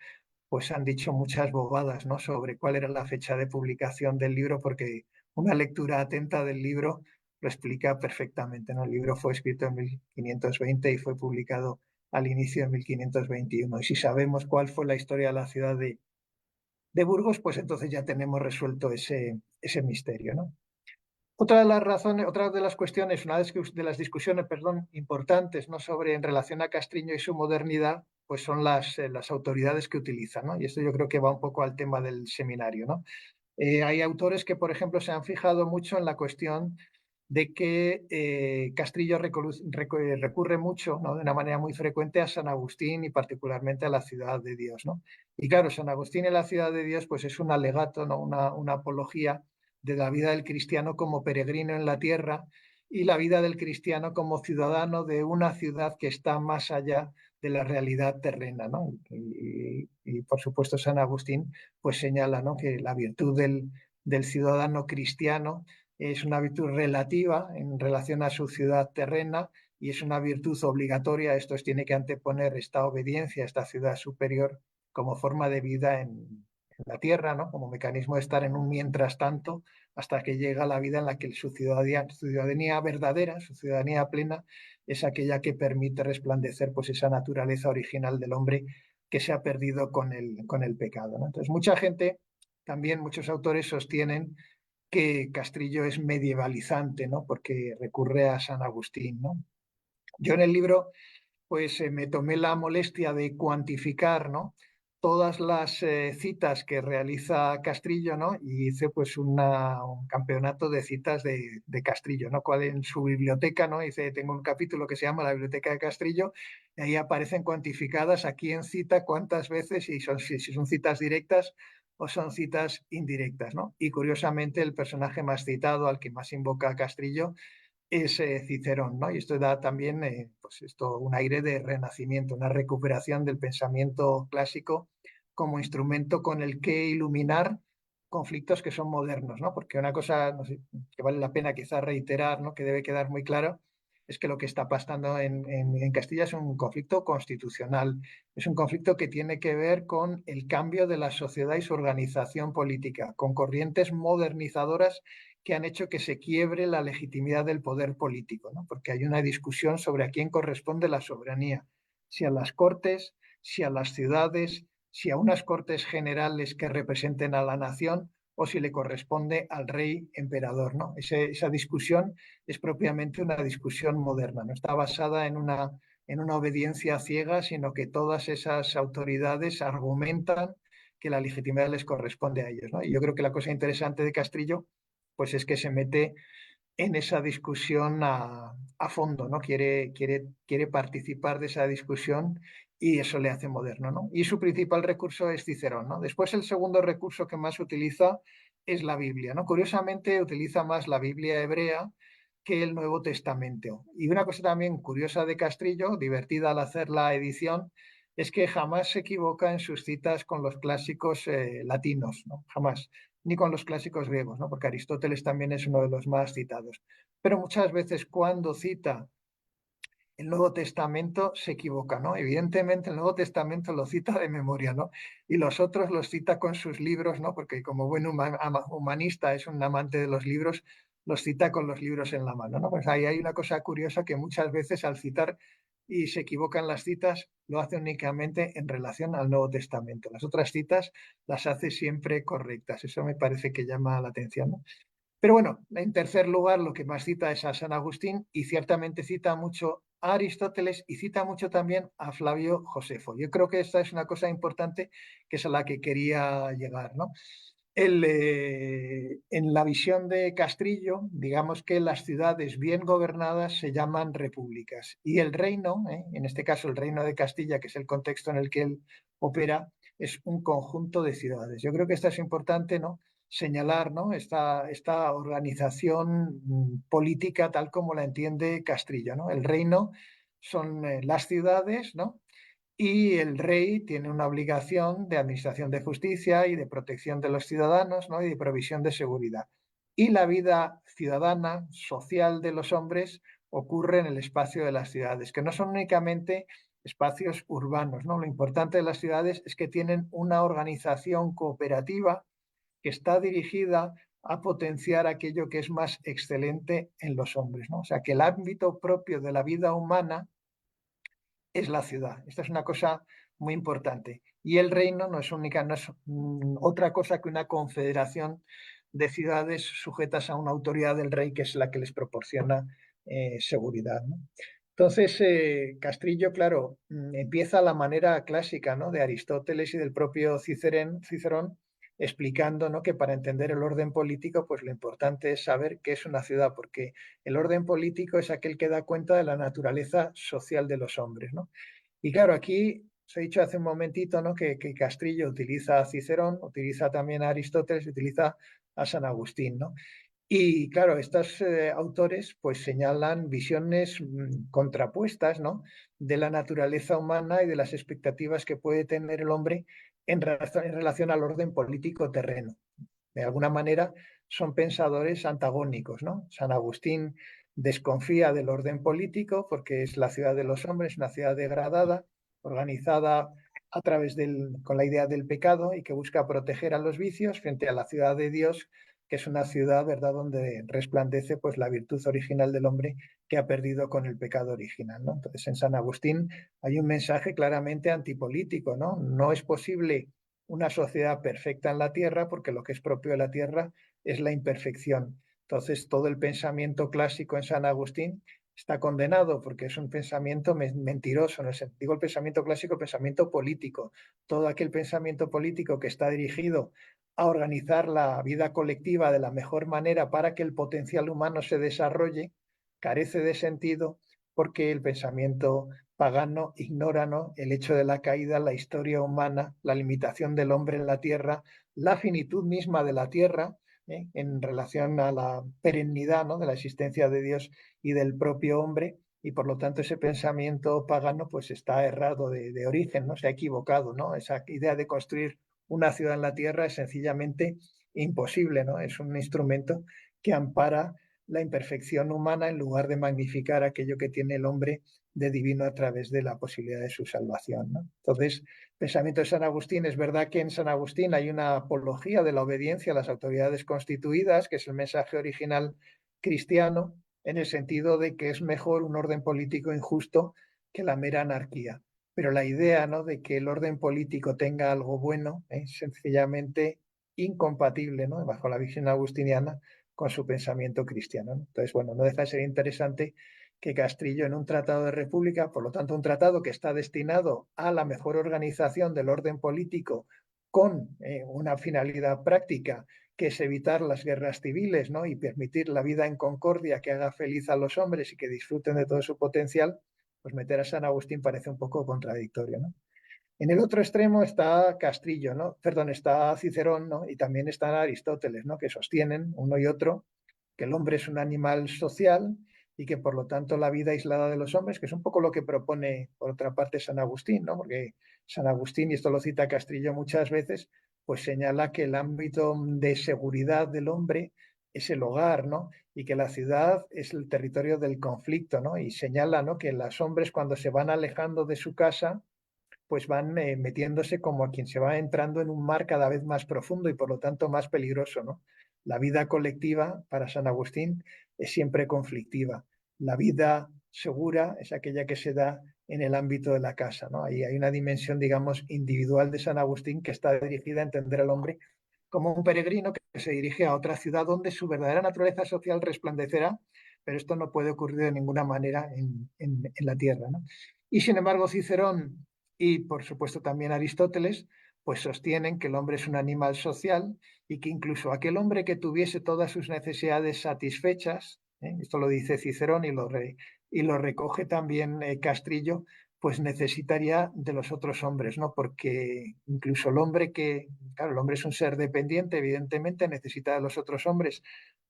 pues han dicho muchas bobadas, ¿no?, sobre cuál era la fecha de publicación del libro, porque una lectura atenta del libro lo explica perfectamente, ¿no? El libro fue escrito en 1520 y fue publicado al inicio de 1521. Y si sabemos cuál fue la historia de la ciudad de Burgos, pues entonces ya tenemos resuelto ese misterio, ¿no? Otra de las razones, otra de las cuestiones, una de las discusiones, perdón, importantes, ¿no?, sobre en relación a Castriño y su modernidad, pues son las autoridades que utiliza, ¿no? Y esto yo creo que va un poco al tema del seminario, ¿no? Hay autores que, por ejemplo, se han fijado mucho en la cuestión de que Castrillo recurre mucho, ¿no?, de una manera muy frecuente a San Agustín y particularmente a la Ciudad de Dios, ¿no? Y claro, San Agustín y la Ciudad de Dios pues es un alegato, ¿no?, una apología de la vida del cristiano como peregrino en la tierra y la vida del cristiano como ciudadano de una ciudad que está más allá de la realidad terrena, ¿no? Y por supuesto San Agustín pues señala, ¿no?, que la virtud del ciudadano cristiano es una virtud relativa en relación a su ciudad terrena y es una virtud obligatoria. Esto tiene que anteponer esta obediencia a esta ciudad superior como forma de vida en la tierra, ¿no?, como mecanismo de estar en un mientras tanto hasta que llega la vida en la que su ciudadanía verdadera, su ciudadanía plena, es aquella que permite resplandecer pues esa naturaleza original del hombre que se ha perdido con el pecado, ¿no? Entonces, mucha gente, también muchos autores sostienen que Castrillo es medievalizante, ¿no?, porque recurre a San Agustín, ¿no? Yo en el libro pues me tomé la molestia de cuantificar, ¿no?, todas las citas que realiza Castrillo, ¿no?, y hice pues un campeonato de citas de Castrillo, ¿no?, cual en su biblioteca, ¿no?, tengo un capítulo que se llama La Biblioteca de Castrillo, y ahí aparecen cuantificadas a quién cita, cuántas veces, y si son citas directas o son citas indirectas, ¿no? Y curiosamente el personaje más citado, al que más invoca Castrillo, es Cicerón, ¿no? Y esto da también pues un aire de renacimiento, una recuperación del pensamiento clásico como instrumento con el que iluminar conflictos que son modernos, ¿no? Porque una cosa, no sé, que vale la pena quizás reiterar, ¿no? Que debe quedar muy claro, es que lo que está pasando en Castilla es un conflicto constitucional, es un conflicto que tiene que ver con el cambio de la sociedad y su organización política, con corrientes modernizadoras que han hecho que se quiebre la legitimidad del poder político, ¿no? Porque hay una discusión sobre a quién corresponde la soberanía, si a las Cortes, si a las ciudades, si a unas Cortes generales que representen a la nación o si le corresponde al rey emperador, ¿no? Esa discusión es propiamente una discusión moderna, no está basada en una obediencia ciega, sino que todas esas autoridades argumentan que la legitimidad les corresponde a ellos, ¿no? Y yo creo que la cosa interesante de Castrillo pues es que se mete en esa discusión a fondo, ¿no? Quiere participar de esa discusión y eso le hace moderno, ¿no? Y su principal recurso es Cicerón, ¿no? Después el segundo recurso que más utiliza es la Biblia, ¿no? Curiosamente utiliza más la Biblia hebrea que el Nuevo Testamento. Y una cosa también curiosa de Castrillo, divertida al hacer la edición, es que jamás se equivoca en sus citas con los clásicos latinos, ¿no? Jamás, ni con los clásicos griegos, ¿no? Porque Aristóteles también es uno de los más citados. Pero muchas veces cuando cita el Nuevo Testamento se equivoca, ¿no? Evidentemente el Nuevo Testamento lo cita de memoria, ¿no? Y los otros los cita con sus libros, ¿no? Porque como buen humanista es un amante de los libros, los cita con los libros en la mano, ¿no? Pues ahí hay una cosa curiosa que muchas veces al citar y se equivocan las citas, lo hace únicamente en relación al Nuevo Testamento. Las otras citas las hace siempre correctas. Eso me parece que llama la atención, ¿no? Pero bueno, en tercer lugar, lo que más cita es a San Agustín y ciertamente cita mucho a Aristóteles y cita mucho también a Flavio Josefo. Yo creo que esta es una cosa importante que es a la que quería llegar, ¿no? En la visión de Castrillo, digamos que las ciudades bien gobernadas se llaman repúblicas y el reino, en este caso el reino de Castilla, que es el contexto en el que él opera, es un conjunto de ciudades. Yo creo que esto es importante, ¿no? Señalar, ¿no? Esta organización política tal como la entiende Castrillo, ¿no? El reino son las ciudades, ¿no? Y el rey tiene una obligación de administración de justicia y de protección de los ciudadanos, ¿no? Y de provisión de seguridad. Y la vida ciudadana, social de los hombres ocurre en el espacio de las ciudades, que no son únicamente espacios urbanos, ¿no? Lo importante de las ciudades es que tienen una organización cooperativa que está dirigida a potenciar aquello que es más excelente en los hombres, ¿no? O sea, que el ámbito propio de la vida humana es la ciudad. Esta es una cosa muy importante. Y el reino no es única, no es otra cosa que una confederación de ciudades sujetas a una autoridad del rey que es la que les proporciona seguridad, ¿no? Entonces, Castrillo, claro, empieza la manera clásica, ¿no? De Aristóteles y del propio Cicerón, explicando, ¿no? Que para entender el orden político, pues lo importante es saber qué es una ciudad, porque el orden político es aquel que da cuenta de la naturaleza social de los hombres, ¿no? Y claro, aquí os he dicho hace un momentito, ¿no? que Castrillo utiliza a Cicerón, utiliza también a Aristóteles, utiliza a San Agustín, ¿no? Y claro, estos autores pues señalan visiones contrapuestas, ¿no? De la naturaleza humana y de las expectativas que puede tener el hombre en relación al orden político terreno. De alguna manera son pensadores antagónicos, ¿no? San Agustín desconfía del orden político porque es la ciudad de los hombres, una ciudad degradada, organizada a través con la idea del pecado y que busca proteger a los vicios frente a la ciudad de Dios, que es una ciudad, ¿verdad?, donde resplandece pues la virtud original del hombre que ha perdido con el pecado original, ¿no? Entonces, en San Agustín hay un mensaje claramente antipolítico, ¿no? No es posible una sociedad perfecta en la tierra porque lo que es propio de la tierra es la imperfección. Entonces, todo el pensamiento clásico en San Agustín está condenado porque es un pensamiento mentiroso. No es, digo el pensamiento clásico, el pensamiento político. Todo aquel pensamiento político que está dirigido a organizar la vida colectiva de la mejor manera para que el potencial humano se desarrolle, carece de sentido porque el pensamiento pagano ignora, ¿no?, el hecho de la caída, la historia humana, la limitación del hombre en la tierra, la finitud misma de la tierra, en relación a la perennidad, ¿no?, de la existencia de Dios y del propio hombre, y por lo tanto ese pensamiento pagano pues está errado de origen, ¿no? Se ha equivocado, ¿no? Esa idea de construir una ciudad en la tierra es sencillamente imposible, ¿no? Es un instrumento que ampara la imperfección humana en lugar de magnificar aquello que tiene el hombre de divino a través de la posibilidad de su salvación, ¿no? Entonces, pensamiento de San Agustín, es verdad que en San Agustín hay una apología de la obediencia a las autoridades constituidas, que es el mensaje original cristiano, en el sentido de que es mejor un orden político injusto que la mera anarquía. Pero la idea, ¿no?, de que el orden político tenga algo bueno es sencillamente incompatible, ¿no?, bajo la visión agustiniana, con su pensamiento cristiano, ¿no? Entonces, bueno, no deja de ser interesante que Castrillo, en un tratado de república, por lo tanto un tratado que está destinado a la mejor organización del orden político con una finalidad práctica, que es evitar las guerras civiles, ¿no?, y permitir la vida en concordia que haga feliz a los hombres y que disfruten de todo su potencial, pues meter a San Agustín parece un poco contradictorio, ¿no? En el otro extremo está Castrillo, ¿no? Perdón, está Cicerón, ¿no? Y también está Aristóteles, ¿no?, que sostienen uno y otro que el hombre es un animal social y que por lo tanto la vida aislada de los hombres, que es un poco lo que propone por otra parte San Agustín, ¿no? Porque San Agustín, y esto lo cita Castrillo muchas veces, pues señala que el ámbito de seguridad del hombre es el hogar, ¿no? Y que la ciudad es el territorio del conflicto, ¿no? Y señala, ¿no?, que los hombres, cuando se van alejando de su casa, pues van metiéndose como a quien se va entrando en un mar cada vez más profundo y por lo tanto más peligroso, ¿no? La vida colectiva para San Agustín es siempre conflictiva. La vida segura es aquella que se da en el ámbito de la casa, ¿no? Ahí hay una dimensión, digamos, individual de San Agustín que está dirigida a entender al hombre como un peregrino que se dirige a otra ciudad donde su verdadera naturaleza social resplandecerá, pero esto no puede ocurrir de ninguna manera en la tierra, ¿no? Y sin embargo, Cicerón y por supuesto también Aristóteles, pues sostienen que el hombre es un animal social y que incluso aquel hombre que tuviese todas sus necesidades satisfechas, esto lo dice Cicerón y lo recoge también Castrillo, pues necesitaría de los otros hombres, ¿no? Porque incluso el hombre claro, el hombre es un ser dependiente, evidentemente necesita de los otros hombres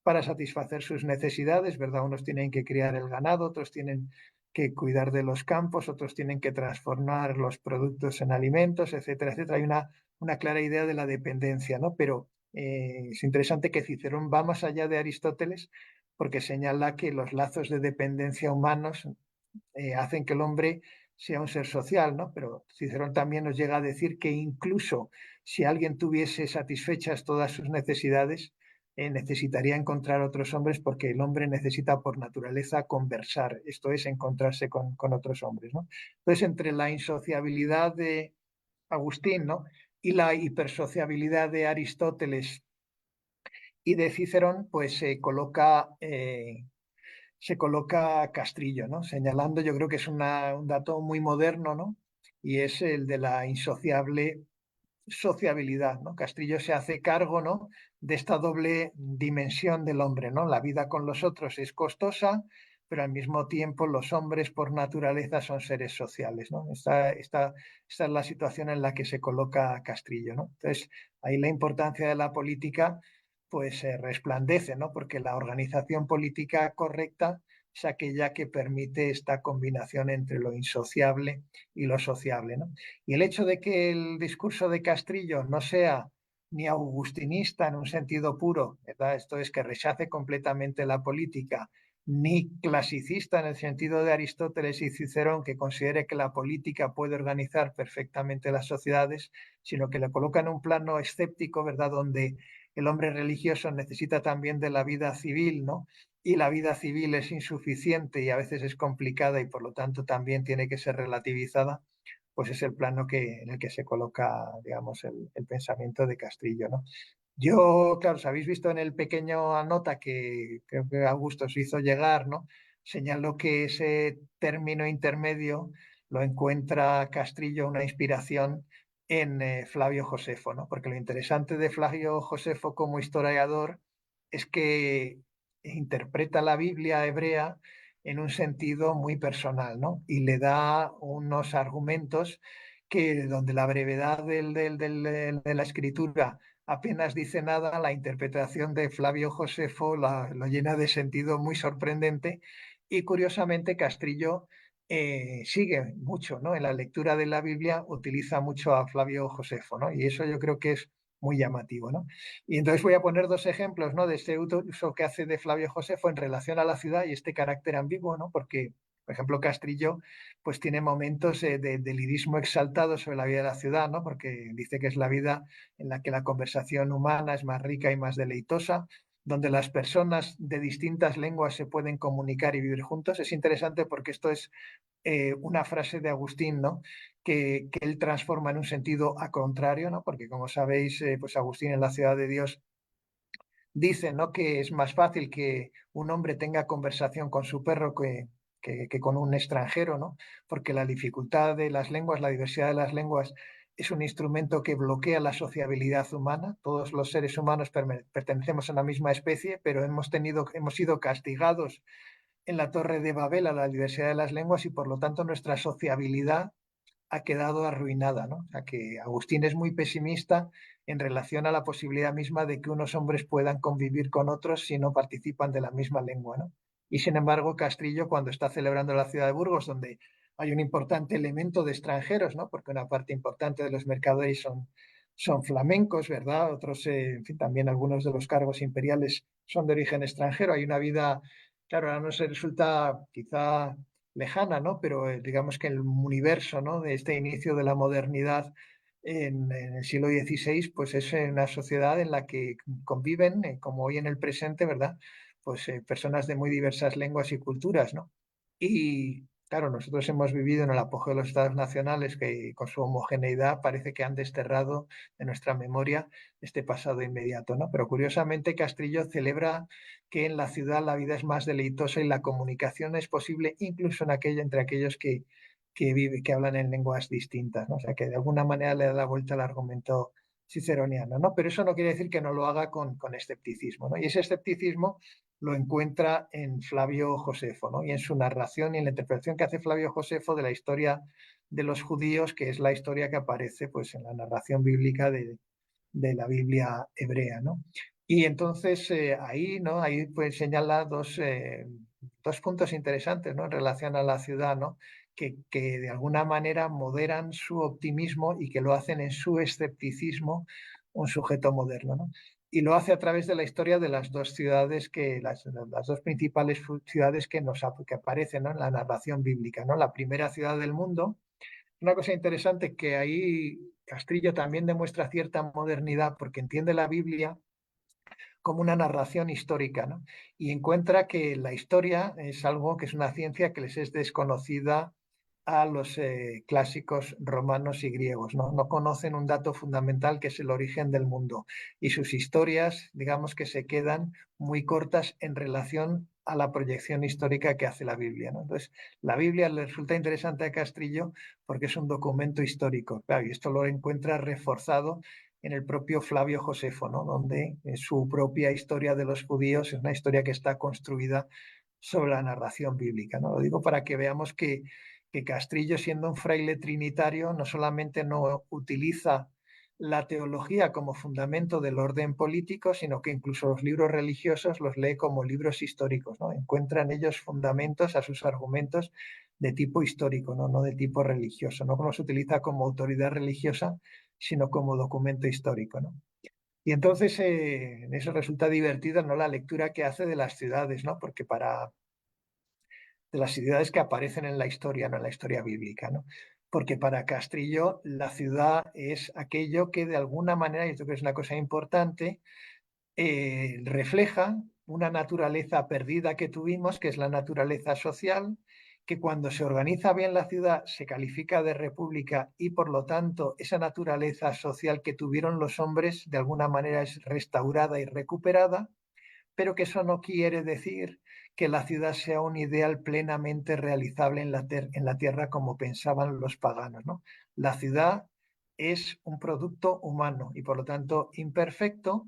para satisfacer sus necesidades, ¿verdad? Unos tienen que criar el ganado, otros tienen que cuidar de los campos, otros tienen que transformar los productos en alimentos, etcétera, etcétera. Hay una clara idea de la dependencia, ¿no? Pero es interesante que Cicerón va más allá de Aristóteles porque señala que los lazos de dependencia humanos hacen que el hombre sea un ser social, ¿no? Pero Cicerón también nos llega a decir que incluso si alguien tuviese satisfechas todas sus necesidades, necesitaría encontrar otros hombres porque el hombre necesita por naturaleza conversar, esto es encontrarse con otros hombres, ¿no? Entonces, entre la insociabilidad de Agustín, ¿no?, y la hipersociabilidad de Aristóteles y de Cicerón, pues se coloca Castrillo, ¿no?, señalando, yo creo que es un dato muy moderno, ¿no?, y es el de la insociable sociabilidad, ¿no? Castrillo se hace cargo, ¿no?, de esta doble dimensión del hombre, ¿no? La vida con los otros es costosa, pero al mismo tiempo los hombres por naturaleza son seres sociales, ¿no? Esta es la situación en la que se coloca Castrillo, ¿no? Entonces, ahí la importancia de la política pues resplandece, ¿no? Porque la organización política correcta es aquella que permite esta combinación entre lo insociable y lo sociable, ¿no? Y el hecho de que el discurso de Castrillo no sea ni augustinista en un sentido puro, ¿verdad? Esto es que rechace completamente la política, ni clasicista en el sentido de Aristóteles y Cicerón, que considere que la política puede organizar perfectamente las sociedades, sino que le coloca en un plano escéptico, ¿verdad?, donde el hombre religioso necesita también de la vida civil, ¿no? Y la vida civil es insuficiente y a veces es complicada y por lo tanto también tiene que ser relativizada, pues es el plano en el que se coloca, digamos, el pensamiento de Castrillo, ¿no? Yo, claro, os habéis visto en el pequeño nota que creo que Augusto os hizo llegar, ¿no? Señaló que ese término intermedio lo encuentra Castrillo una inspiración en Flavio Josefo, ¿no? Porque lo interesante de Flavio Josefo como historiador es que interpreta la Biblia hebrea en un sentido muy personal, ¿no? Y le da unos argumentos donde la brevedad de la escritura apenas dice nada, la interpretación de Flavio Josefo lo llena de sentido muy sorprendente Y curiosamente Castrillo sigue mucho, ¿no? En la lectura de la Biblia utiliza mucho a Flavio Josefo, ¿no? Y eso yo creo que es muy llamativo, ¿no? Y entonces voy a poner dos ejemplos, ¿no? De este uso que hace de Flavio Josefo en relación a la ciudad y este carácter ambiguo, ¿no? Porque, por ejemplo, Castrillo pues tiene momentos de lirismo exaltado sobre la vida de la ciudad, ¿no? Porque dice que es la vida en la que la conversación humana es más rica y más deleitosa, donde las personas de distintas lenguas se pueden comunicar y vivir juntos. Es interesante porque esto es una frase de Agustín, ¿no? Que él transforma en un sentido a contrario, ¿no? Porque como sabéis, pues Agustín en la Ciudad de Dios dice, ¿no? Que es más fácil que un hombre tenga conversación con su perro que con un extranjero, ¿no? Porque la dificultad de las lenguas, la diversidad de las lenguas es un instrumento que bloquea la sociabilidad humana. Todos los seres humanos pertenecemos a una misma especie, pero hemos sido castigados en la Torre de Babel a la diversidad de las lenguas y por lo tanto nuestra sociabilidad ha quedado arruinada, ¿no? O sea que Agustín es muy pesimista en relación a la posibilidad misma de que unos hombres puedan convivir con otros si no participan de la misma lengua, ¿no? Y sin embargo, Castrillo, cuando está celebrando la ciudad de Burgos, donde hay un importante elemento de extranjeros, ¿no? Porque una parte importante de los mercaderes son flamencos, ¿verdad? Otros, en fin, también algunos de los cargos imperiales son de origen extranjero. Hay una vida, claro, ahora no se resulta quizá lejana, ¿no? Pero digamos que el universo, ¿no? De este inicio de la modernidad en el siglo XVI, pues es una sociedad en la que conviven, como hoy en el presente, ¿verdad? Pues personas de muy diversas lenguas y culturas, ¿no? Y claro, nosotros hemos vivido en el apogeo de los estados nacionales que con su homogeneidad parece que han desterrado de nuestra memoria este pasado inmediato, ¿no? Pero curiosamente Castrillo celebra que en la ciudad la vida es más deleitosa y la comunicación es posible incluso entre aquellos que hablan en lenguas distintas, ¿no? O sea que de alguna manera le da la vuelta al argumento ciceroniano, ¿no? Pero eso no quiere decir que no lo haga con escepticismo, ¿no? Y ese escepticismo lo encuentra en Flavio Josefo, ¿no? Y en su narración y en la interpretación que hace Flavio Josefo de la historia de los judíos, que es la historia que aparece pues, en la narración bíblica de la Biblia hebrea, ¿no? Y entonces ahí, ¿no? Ahí pues señala dos puntos interesantes, ¿no? En relación a la ciudad, ¿no? Que de alguna manera moderan su optimismo y que lo hacen en su escepticismo un sujeto moderno, ¿no? Y lo hace a través de la historia de las dos ciudades las dos principales ciudades que aparecen, ¿no? En la narración bíblica, ¿no? La primera ciudad del mundo. Una cosa interesante que ahí Castrillo también demuestra cierta modernidad porque entiende la Biblia como una narración histórica, ¿no? Y encuentra que la historia es algo que es una ciencia que les es desconocida a los clásicos romanos y griegos, ¿no? No conocen un dato fundamental que es el origen del mundo y sus historias, digamos que se quedan muy cortas en relación a la proyección histórica que hace la Biblia, ¿no? Entonces, la Biblia le resulta interesante a Castrillo porque es un documento histórico, claro, y esto lo encuentra reforzado en el propio Flavio Josefo, ¿no? Donde su propia historia de los judíos es una historia que está construida sobre la narración bíblica, ¿no? Lo digo para que veamos que Castrillo, siendo un fraile trinitario, no solamente no utiliza la teología como fundamento del orden político, sino que incluso los libros religiosos los lee como libros históricos, ¿no? Encuentra en ellos fundamentos a sus argumentos de tipo histórico, no de tipo religioso. No los utiliza como autoridad religiosa, sino como documento histórico, ¿no? Y entonces eso resulta divertido, ¿no? La lectura que hace de las ciudades, ¿no? Porque de las ciudades que aparecen en la historia, no en la historia bíblica, ¿no? Porque para Castrillo la ciudad es aquello que de alguna manera, y esto que es una cosa importante, refleja una naturaleza perdida que tuvimos, que es la naturaleza social, que cuando se organiza bien la ciudad se califica de república y por lo tanto esa naturaleza social que tuvieron los hombres de alguna manera es restaurada y recuperada, pero que eso no quiere decir que la ciudad sea un ideal plenamente realizable en la tierra como pensaban los paganos, ¿no? La ciudad es un producto humano y por lo tanto imperfecto,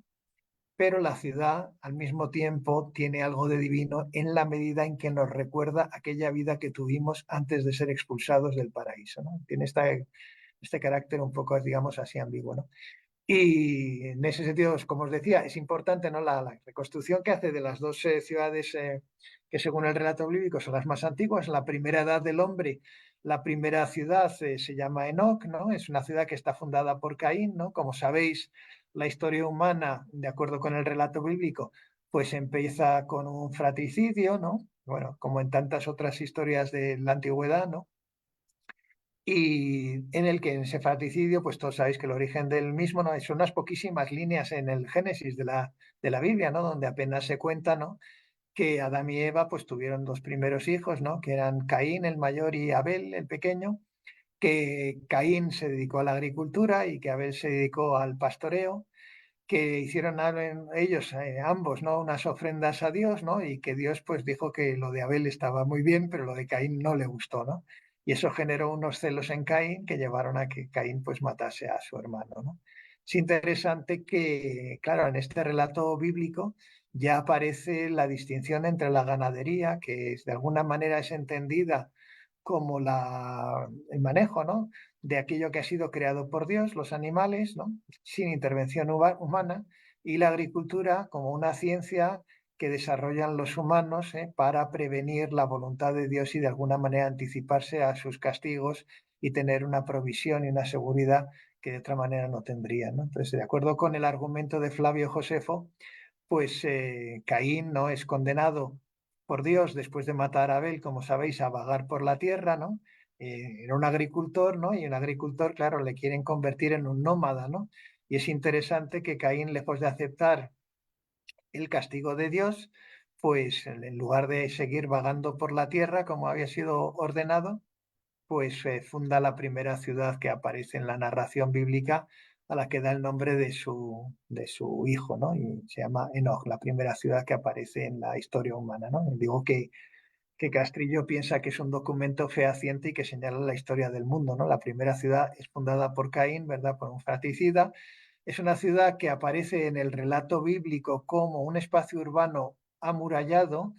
pero la ciudad al mismo tiempo tiene algo de divino en la medida en que nos recuerda aquella vida que tuvimos antes de ser expulsados del paraíso, ¿no? Tiene este carácter un poco, digamos así, ambiguo, ¿no? Y en ese sentido, pues, como os decía, es importante, ¿no? La reconstrucción que hace de las dos ciudades que según el relato bíblico son las más antiguas. La primera edad del hombre, la primera ciudad se llama Enoc, ¿no? Es una ciudad que está fundada por Caín, ¿no? Como sabéis, la historia humana, de acuerdo con el relato bíblico, pues empieza con un fratricidio, ¿no? Bueno, como en tantas otras historias de la antigüedad, ¿no? Y en el que en ese fratricidio, pues todos sabéis que el origen del mismo, ¿no? Son unas poquísimas líneas en el Génesis de la Biblia, ¿no? Donde apenas se cuenta, ¿no? Que Adán y Eva pues tuvieron dos primeros hijos, ¿no? Que eran Caín, el mayor, y Abel, el pequeño, que Caín se dedicó a la agricultura y que Abel se dedicó al pastoreo, que hicieron ellos ambos, ¿no? Unas ofrendas a Dios, ¿no? Y que Dios pues dijo que lo de Abel estaba muy bien, pero lo de Caín no le gustó, ¿no? Y eso generó unos celos en Caín que llevaron a que Caín pues matase a su hermano, ¿no? Es interesante que, claro, en este relato bíblico ya aparece la distinción entre la ganadería, que de alguna manera es entendida como el manejo, ¿no? De aquello que ha sido creado por Dios, los animales, ¿no? Sin intervención humana, y la agricultura como una ciencia que desarrollan los humanos para prevenir la voluntad de Dios y de alguna manera anticiparse a sus castigos y tener una provisión y una seguridad que de otra manera no tendrían, ¿no? Entonces, de acuerdo con el argumento de Flavio Josefo, pues Caín no es condenado por Dios después de matar a Abel, como sabéis, a vagar por la tierra, ¿no? Era un agricultor, ¿no? Y un agricultor, claro, le quieren convertir en un nómada, ¿no? Y es interesante que Caín, lejos de aceptar el castigo de Dios, pues en lugar de seguir vagando por la tierra como había sido ordenado, pues funda la primera ciudad que aparece en la narración bíblica, a la que da el nombre de su hijo, ¿no? Y se llama Enoch, la primera ciudad que aparece en la historia humana, ¿no? Digo que Castrillo piensa que es un documento fehaciente y que señala la historia del mundo, ¿no? La primera ciudad es fundada por Caín, ¿verdad? Por un fratricida. Es una ciudad que aparece en el relato bíblico como un espacio urbano amurallado.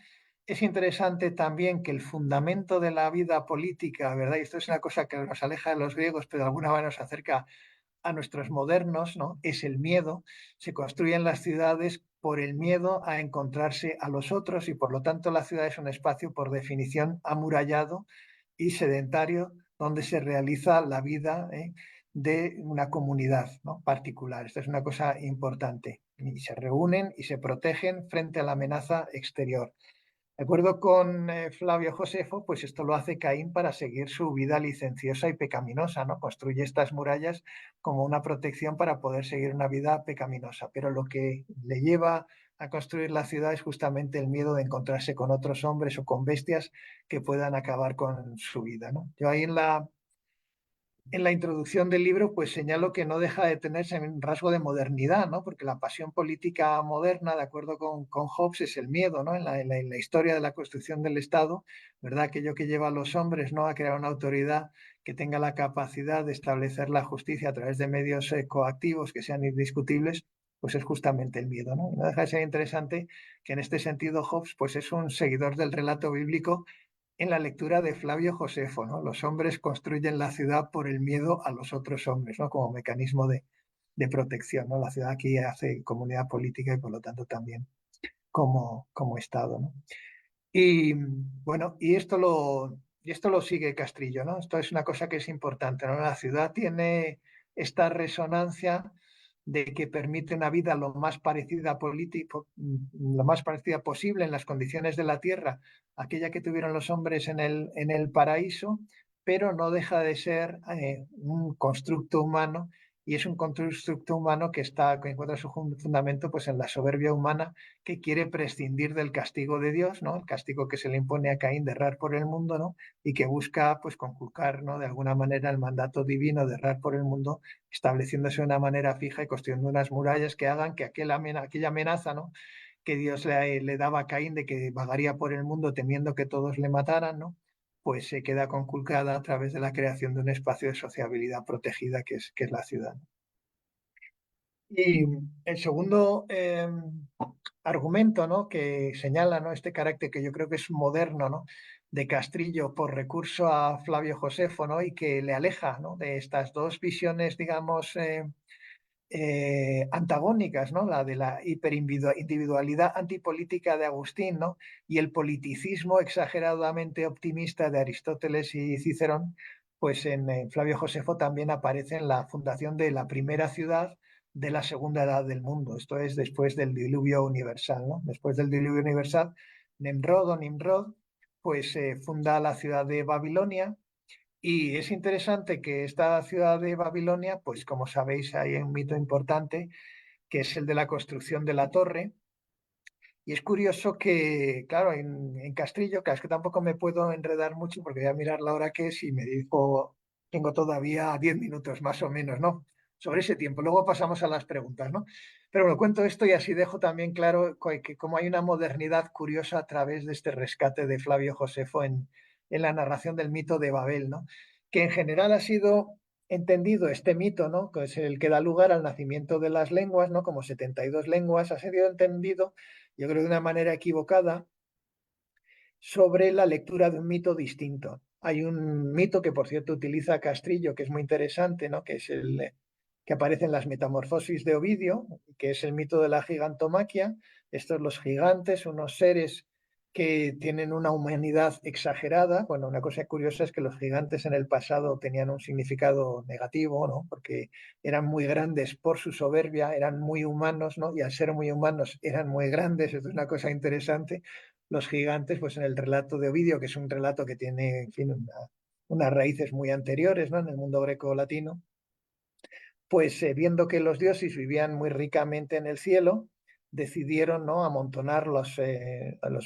Es interesante también que el fundamento de la vida política, ¿verdad? Y esto es una cosa que nos aleja de los griegos, pero de alguna manera nos acerca a nuestros modernos, ¿no? Es el miedo. Se construyen las ciudades por el miedo a encontrarse a los otros y por lo tanto la ciudad es un espacio por definición amurallado y sedentario donde se realiza la vida de una comunidad, ¿no? Particular. Esto es una cosa importante. Y se reúnen y se protegen frente a la amenaza exterior. De acuerdo con Flavio Josefo, pues esto lo hace Caín para seguir su vida licenciosa y pecaminosa, ¿no? Construye estas murallas como una protección para poder seguir una vida pecaminosa. Pero lo que le lleva a construir la ciudad es justamente el miedo de encontrarse con otros hombres o con bestias que puedan acabar con su vida, ¿no? Yo ahí en la introducción del libro, pues señalo que no deja de tenerse un rasgo de modernidad, ¿no? Porque la pasión política moderna, de acuerdo con Hobbes, es el miedo, ¿no? En la historia de la construcción del Estado, ¿verdad? Aquello que lleva a los hombres, ¿no? A crear una autoridad que tenga la capacidad de establecer la justicia a través de medios coactivos que sean indiscutibles, pues es justamente el miedo, ¿no? Y no deja de ser interesante que en este sentido Hobbes, pues es un seguidor del relato bíblico en la lectura de Flavio Josefo, ¿no? Los hombres construyen la ciudad por el miedo a los otros hombres, ¿no? Como mecanismo de protección, ¿no? La ciudad aquí hace comunidad política y por lo tanto también como Estado, ¿no? Y bueno, y esto lo sigue Castrillo, ¿no? Esto es una cosa que es importante, ¿no? La ciudad tiene esta resonancia de que permite una vida lo más parecida posible en las condiciones de la tierra, aquella que tuvieron los hombres en el paraíso, pero no deja de ser un constructo humano y es un constructo humano que encuentra su fundamento pues en la soberbia humana que quiere prescindir del castigo de Dios, ¿no? El castigo que se le impone a Caín de errar por el mundo, ¿no? Y que busca, pues, conculcar, ¿no? De alguna manera el mandato divino de errar por el mundo, estableciéndose de una manera fija y construyendo unas murallas que hagan que aquella amenaza, ¿no? Que Dios le daba a Caín de que vagaría por el mundo temiendo que todos le mataran, ¿no? Pues se queda conculcada a través de la creación de un espacio de sociabilidad protegida que es la ciudad. Y el segundo argumento, ¿no? Que señala, ¿no? Este carácter que yo creo que es moderno, ¿no? De Castrillo por recurso a Flavio Josefo, ¿no? Y que le aleja, ¿no? De estas dos visiones, digamos, antagónicas, ¿no? La de la hiperindividualidad antipolítica de Agustín, ¿no? Y el politicismo exageradamente optimista de Aristóteles y Cicerón, pues en Flavio Josefo también aparece en la fundación de la primera ciudad de la segunda edad del mundo. Esto es después del diluvio universal, ¿no? Después del diluvio universal, Nimrod, pues funda la ciudad de Babilonia, y es interesante que esta ciudad de Babilonia, pues como sabéis, hay un mito importante que es el de la construcción de la torre. Y es curioso que, claro, en Castrillo, que es que tampoco me puedo enredar mucho porque voy a mirar la hora que es y me dijo, tengo todavía 10 minutos más o menos, ¿no? Sobre ese tiempo. Luego pasamos a las preguntas, ¿no? Pero bueno, cuento esto y así dejo también claro que como hay una modernidad curiosa a través de este rescate de Flavio Josefo en la narración del mito de Babel, ¿no? Que en general ha sido entendido este mito, ¿no? Que es el que da lugar al nacimiento de las lenguas, ¿no? Como 72 lenguas, ha sido entendido, yo creo de una manera equivocada, sobre la lectura de un mito distinto. Hay un mito que, por cierto, utiliza Castrillo, que es muy interesante, ¿no? Que es el que aparece en las Metamorfosis de Ovidio, que es el mito de la gigantomaquia. Estos los gigantes, unos seres que tienen una humanidad exagerada. Bueno, una cosa curiosa es que los gigantes en el pasado tenían un significado negativo, ¿no? Porque eran muy grandes por su soberbia, eran muy humanos, ¿no? Y al ser muy humanos eran muy grandes. Esto es una cosa interesante. Los gigantes, pues en el relato de Ovidio, que es un relato que tiene, en fin, unas raíces muy anteriores, ¿no? En el mundo greco-latino, pues viendo que los dioses vivían muy ricamente en el cielo, decidieron, ¿no?, amontonar los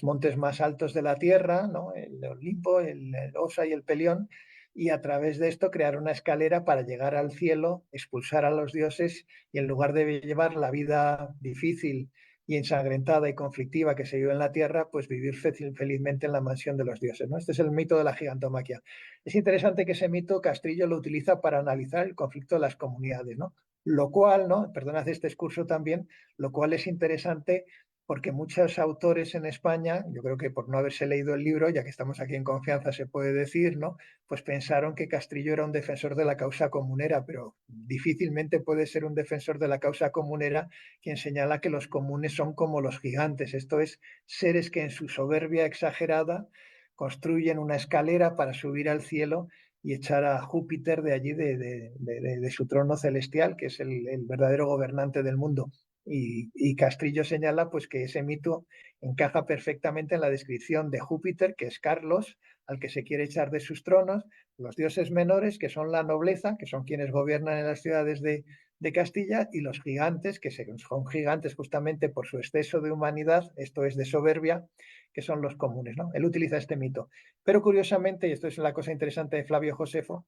montes más altos de la tierra, ¿no?, el Olimpo, el Osa y el Pelión, y a través de esto crear una escalera para llegar al cielo, expulsar a los dioses y en lugar de llevar la vida difícil y ensangrentada y conflictiva que se vive en la tierra, pues vivir felizmente en la mansión de los dioses, ¿no? Este es el mito de la gigantomaquia. Es interesante que ese mito Castrillo lo utiliza para analizar el conflicto de las comunidades, ¿no? Lo cual, ¿no? Perdonad este excurso también, lo cual es interesante porque muchos autores en España, yo creo que por no haberse leído el libro, ya que estamos aquí en confianza se puede decir, ¿no? Pues pensaron que Castrillo era un defensor de la causa comunera, pero difícilmente puede ser un defensor de la causa comunera quien señala que los comunes son como los gigantes, esto es, seres que en su soberbia exagerada construyen una escalera para subir al cielo y echar a Júpiter de allí, de su trono celestial, que es el verdadero gobernante del mundo. Y Castrillo señala pues, que ese mito encaja perfectamente en la descripción de Júpiter, que es Carlos, al que se quiere echar de sus tronos, los dioses menores, que son la nobleza, que son quienes gobiernan en las ciudades de Castilla, y los gigantes, que son gigantes justamente por su exceso de humanidad, esto es de soberbia, que son los comunes, ¿no? Él utiliza este mito. Pero curiosamente, y esto es la cosa interesante de Flavio Josefo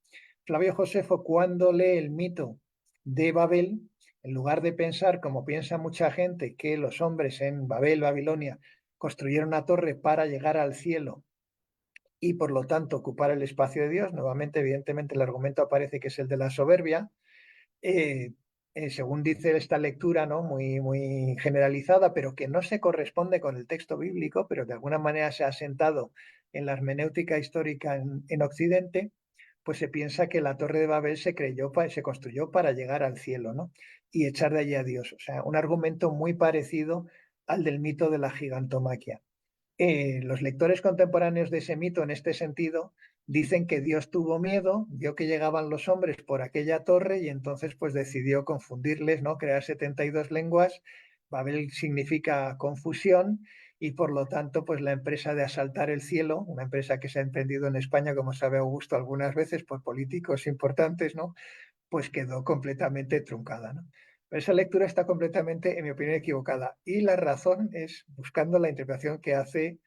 cuando lee el mito de Babel, en lugar de pensar, como piensa mucha gente, que los hombres en Babel, Babilonia, construyeron una torre para llegar al cielo y por lo tanto ocupar el espacio de Dios, nuevamente, evidentemente, el argumento aparece que es el de la soberbia, eh, según dice esta lectura, ¿no?, muy generalizada, pero que no se corresponde con el texto bíblico, pero de alguna manera se ha sentado en la hermenéutica histórica en Occidente, pues se piensa que la Torre de Babel se construyó para llegar al cielo, ¿no?, y echar de allí a Dios. O sea, un argumento muy parecido al del mito de la gigantomaquia. Los lectores contemporáneos de ese mito, en este sentido, dicen que Dios tuvo miedo, vio que llegaban los hombres por aquella torre y entonces pues decidió confundirles, ¿no? Crear 72 lenguas. Babel significa confusión y por lo tanto pues la empresa de asaltar el cielo, una empresa que se ha emprendido en España, como sabe Augusto, algunas veces por políticos importantes, ¿no?, pues quedó completamente truncada, ¿no? Pero esa lectura está completamente, en mi opinión, equivocada. Y la razón es buscando la interpretación que hace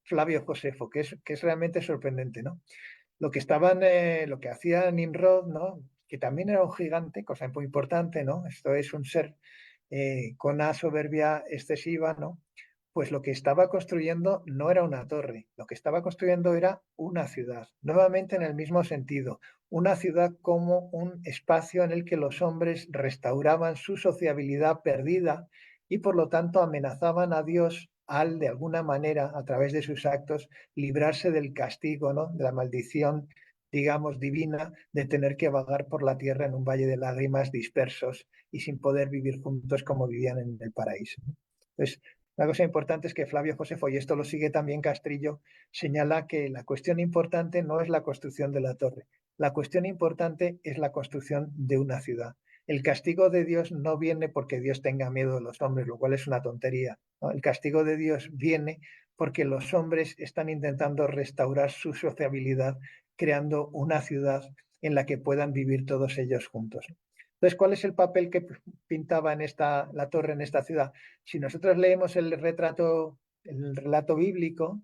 Flavio Josefo, que es realmente sorprendente, ¿no? Lo que hacía Nimrod, ¿no?, que también era un gigante, cosa muy importante, ¿no? Esto es un ser con una soberbia excesiva, ¿no? Pues lo que estaba construyendo no era una torre, lo que estaba construyendo era una ciudad, nuevamente en el mismo sentido, una ciudad como un espacio en el que los hombres restauraban su sociabilidad perdida y por lo tanto amenazaban a Dios al, de alguna manera, a través de sus actos, librarse del castigo, ¿no?, de la maldición digamos, divina de tener que vagar por la tierra en un valle de lágrimas dispersos y sin poder vivir juntos como vivían en el paraíso. Entonces, una cosa importante es que Flavio Josefo, y esto lo sigue también Castrillo, señala que la cuestión importante no es la construcción de la torre, la cuestión importante es la construcción de una ciudad. El castigo de Dios no viene porque Dios tenga miedo de los hombres, lo cual es una tontería, ¿no? El castigo de Dios viene porque los hombres están intentando restaurar su sociabilidad, creando una ciudad en la que puedan vivir todos ellos juntos. Entonces, ¿cuál es el papel que pintaba la torre en esta ciudad? Si nosotros leemos el relato bíblico,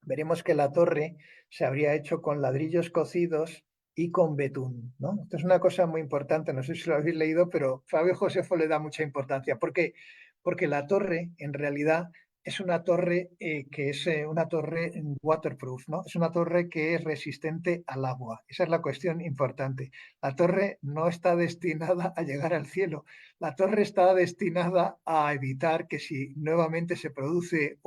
veremos que la torre se habría hecho con ladrillos cocidos y con betún, ¿no? Esto es una cosa muy importante, no sé si lo habéis leído, pero Fabio Josefo le da mucha importancia. ¿Por qué? Porque la torre, en realidad, es una torre que es una torre waterproof, ¿no? Es una torre que es resistente al agua. Esa es la cuestión importante. La torre no está destinada a llegar al cielo. La torre está destinada a evitar que si nuevamente se produce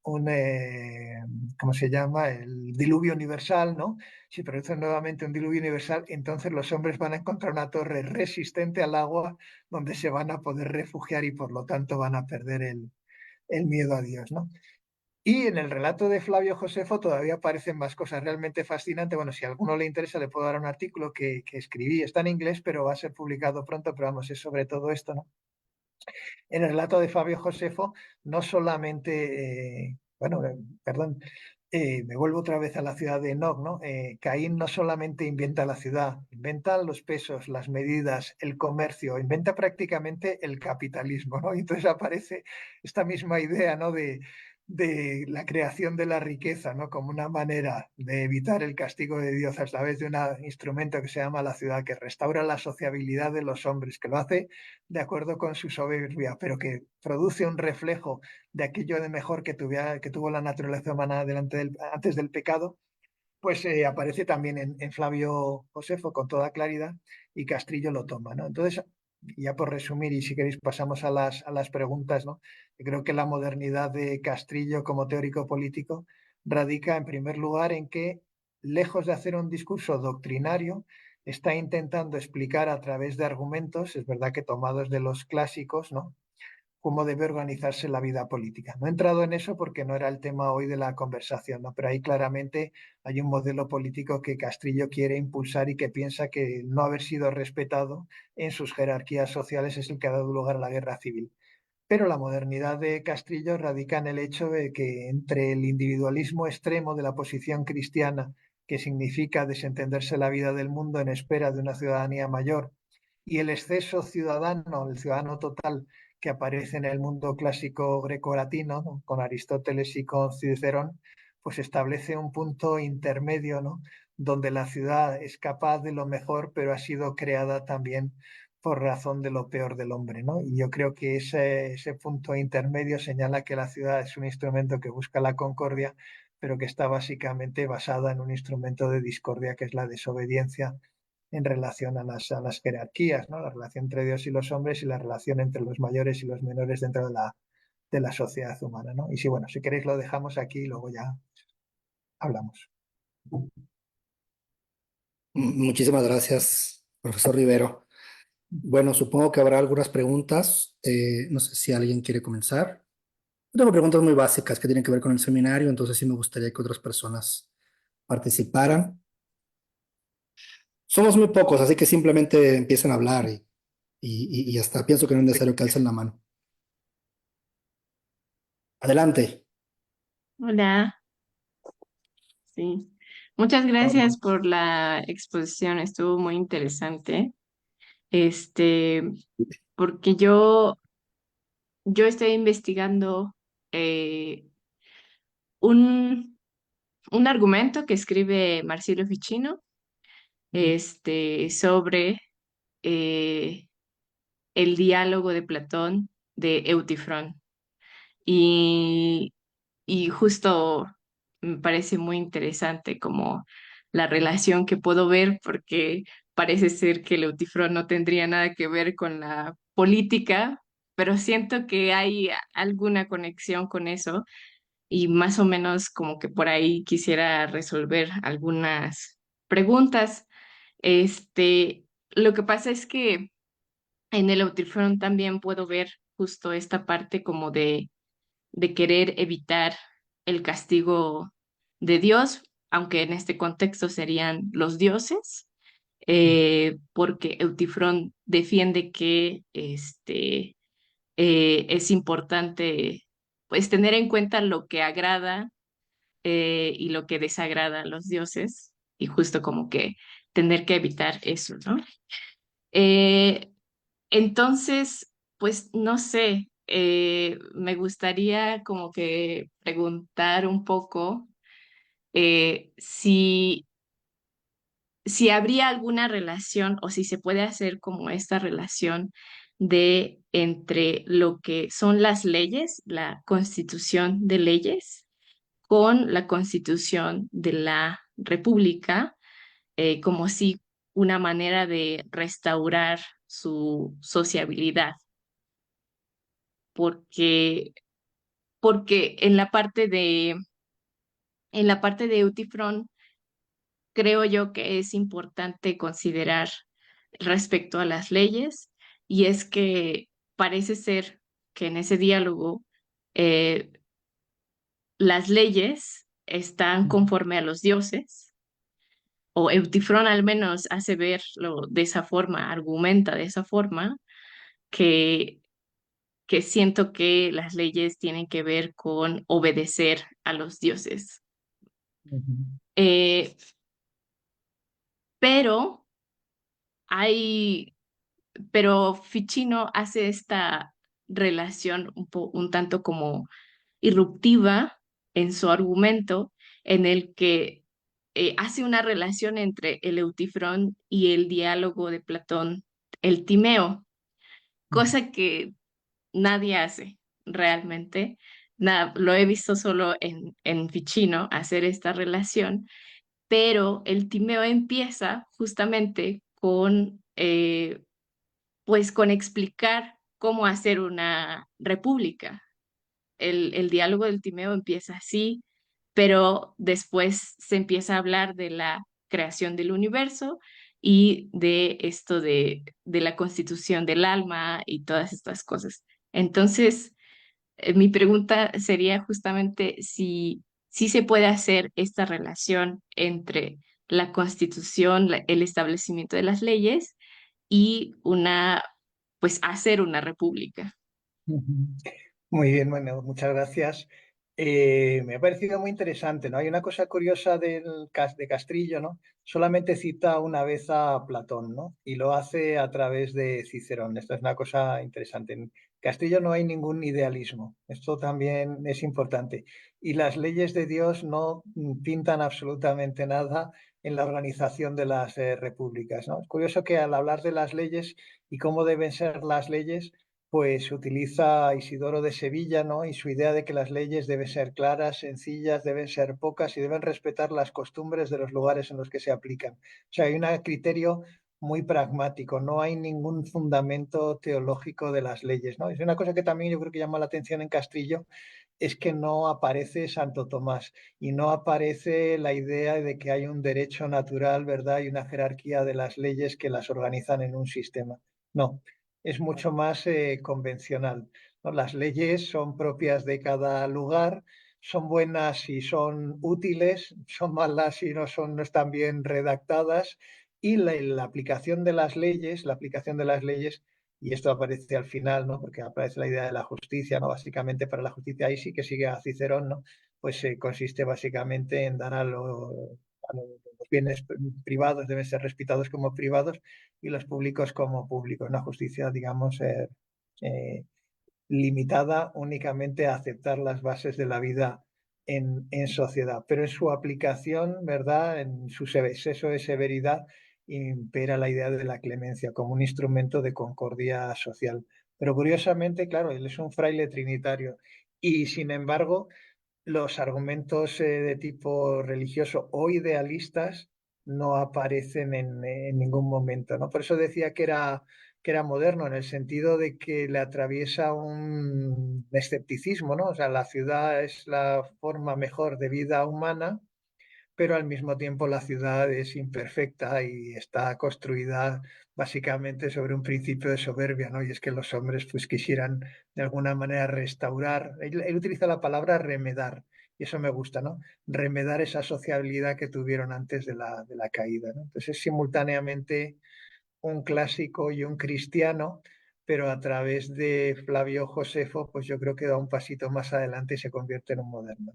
¿cómo se llama? El diluvio universal, ¿no? Si produce nuevamente un diluvio universal, entonces los hombres van a encontrar una torre resistente al agua donde se van a poder refugiar y por lo tanto van a perder el miedo a Dios, ¿no? Y en el relato de Flavio Josefo todavía aparecen más cosas realmente fascinantes. Bueno, si a alguno le interesa, le puedo dar un artículo que escribí. Está en inglés, pero va a ser publicado pronto, pero vamos, es sobre todo esto, ¿no? En el relato de Fabio Josefo, no solamente, perdón, me vuelvo otra vez a la ciudad de Enoch, ¿no? Caín no solamente inventa la ciudad, inventa los pesos, las medidas, el comercio, inventa prácticamente el capitalismo, ¿no? Y entonces aparece esta misma idea, ¿no? De la creación de la riqueza, ¿no? Como una manera de evitar el castigo de Dios a través de un instrumento que se llama la ciudad, que restaura la sociabilidad de los hombres, que lo hace de acuerdo con su soberbia, pero que produce un reflejo de aquello de mejor que tuvo la naturaleza humana antes del pecado, pues aparece también en Flavio Josefo con toda claridad y Castrillo lo toma, ¿no? Entonces, ya por resumir, y si queréis pasamos a las preguntas, ¿no? Yo creo que la modernidad de Castrillo como teórico político radica en primer lugar en que, lejos de hacer un discurso doctrinario, está intentando explicar a través de argumentos, es verdad que tomados de los clásicos, ¿no? Cómo debe organizarse la vida política. No he entrado en eso porque no era el tema hoy de la conversación, ¿no? Pero ahí claramente hay un modelo político que Castrillo quiere impulsar y que piensa que no haber sido respetado en sus jerarquías sociales es el que ha dado lugar a la guerra civil. Pero la modernidad de Castrillo radica en el hecho de que entre el individualismo extremo de la posición cristiana, que significa desentenderse la vida del mundo en espera de una ciudadanía mayor, y el exceso ciudadano, el ciudadano total que aparece en el mundo clásico greco-latino, ¿no? Con Aristóteles y con Cicerón, pues establece un punto intermedio, ¿no? Donde la ciudad es capaz de lo mejor, pero ha sido creada también por razón de lo peor del hombre, ¿no? Y yo creo que ese punto intermedio señala que la ciudad es un instrumento que busca la concordia, pero que está básicamente basada en un instrumento de discordia, que es la desobediencia en relación a las jerarquías, ¿no? La relación entre Dios y los hombres y la relación entre los mayores y los menores dentro de la sociedad humana, ¿no? Y si, bueno, si queréis lo dejamos aquí y luego ya hablamos. Muchísimas gracias, profesor Rivero. Bueno, supongo que habrá algunas preguntas. No sé si alguien quiere comenzar. Yo tengo preguntas muy básicas que tienen que ver con el seminario, entonces sí me gustaría que otras personas participaran. Somos muy pocos, así que simplemente empiecen a hablar y hasta pienso que no es necesario que alcen la mano. Adelante. Hola, sí. Muchas gracias por la exposición, estuvo muy interesante. Este, porque yo estoy investigando eh, un, un argumento que escribe Marsilio Ficino, sobre eh, el diálogo de Platón de Eutifrón. Y Y justo me parece muy interesante como la relación que puedo ver, porque parece ser que Leutifrón no tendría nada que ver con la política, pero siento que hay alguna conexión con eso. y más o menos como que por ahí quisiera resolver algunas preguntas. Lo que pasa es que en el Outlifront también puedo ver justo esta parte como de querer evitar el castigo de Dios, aunque en este contexto serían los dioses, porque Eutifrón defiende que es importante pues tener en cuenta lo que agrada y lo que desagrada a los dioses, y justo como que tener que evitar eso, ¿no? Eh, entonces, pues no sé, me gustaría como que preguntar un poco si habría alguna relación o si se puede hacer como esta relación de entre lo que son las leyes, la constitución de leyes, con la constitución de la república, como si una manera de restaurar su sociabilidad, porque, porque en la parte de Eutifrón creo yo que es importante considerar respecto a las leyes, y es que parece ser que en ese diálogo eh, las leyes están conforme a los dioses, o Eutifrón al menos hace verlo de esa forma, argumenta de esa forma, que, que siento que las leyes tienen que ver con obedecer a los dioses. Ujú. Eh, pero hay pero Ficino hace esta relación un tanto como irruptiva en su argumento, en el que hace una relación entre el Eutifrón y el diálogo de Platón, el Timeo, cosa que nadie hace realmente. Lo he visto solo en Ficino hacer esta relación, pero el Timeo empieza justamente pues con explicar cómo hacer una república. El diálogo del Timeo empieza así, pero después se empieza a hablar de la creación del universo y de esto de la constitución del alma y todas estas cosas. Entonces, mi pregunta sería justamente si se puede hacer esta relación entre la constitución, el establecimiento de las leyes y pues hacer una república. Ujú. Muy bien, bueno, muchas gracias. Me ha parecido muy interesante, ¿no? Hay una cosa curiosa de Castrillo, ¿no? Solamente cita una vez a Platón, ¿no? Y lo hace a través de Cicerón. Esto es una cosa interesante. En Castrillo no hay ningún idealismo. Esto también es importante. Y las leyes de Dios no pintan absolutamente nada en la organización de las repúblicas, ¿no? Es curioso que al hablar de las leyes y cómo deben ser las leyes, pues utiliza Isidoro de Sevilla, ¿no? Y su idea de que las leyes deben ser claras, sencillas, deben ser pocas y deben respetar las costumbres de los lugares en los que se aplican. O sea, hay un criterio muy pragmático, no hay ningún fundamento teológico de las leyes, ¿no? Es una cosa que también yo creo que llama la atención en Castrillo, es que no aparece Santo Tomás y no aparece la idea de que hay un derecho natural, ¿verdad? Y una jerarquía de las leyes que las organizan en un sistema. No, es mucho más convencional, ¿no? Las leyes son propias de cada lugar, son buenas si son útiles, son malas si no están bien redactadas, y la aplicación de las leyes, y esto aparece al final, ¿no? Porque aparece la idea de la justicia, ¿no? Básicamente para la justicia ahí sí que sigue a Cicerón, ¿no? Pues consiste básicamente en dar los bienes privados deben ser respetados como privados y los públicos como públicos. Una justicia, digamos, eh, limitada únicamente a aceptar las bases de la vida en sociedad. Pero en su aplicación, ¿verdad? En su exceso de severidad, impera la idea de la clemencia como un instrumento de concordia social. Pero curiosamente, claro, él es un fraile trinitario y sin embargo los argumentos de tipo religioso o idealistas no aparecen en ningún momento, ¿no? Por eso decía que era moderno, en el sentido de que le atraviesa un escepticismo, ¿no? O sea, la ciudad es la forma mejor de vida humana, pero al mismo tiempo la ciudad es imperfecta y está construida básicamente sobre un principio de soberbia, ¿no? Y es que los hombres pues quisieran de alguna manera restaurar, él utiliza la palabra remedar, y eso me gusta, ¿no? Remedar esa sociabilidad que tuvieron antes de la caída, ¿no? Entonces es simultáneamente un clásico y un cristiano, pero a través de Flavio Josefo, pues yo creo que da un pasito más adelante y se convierte en un moderno.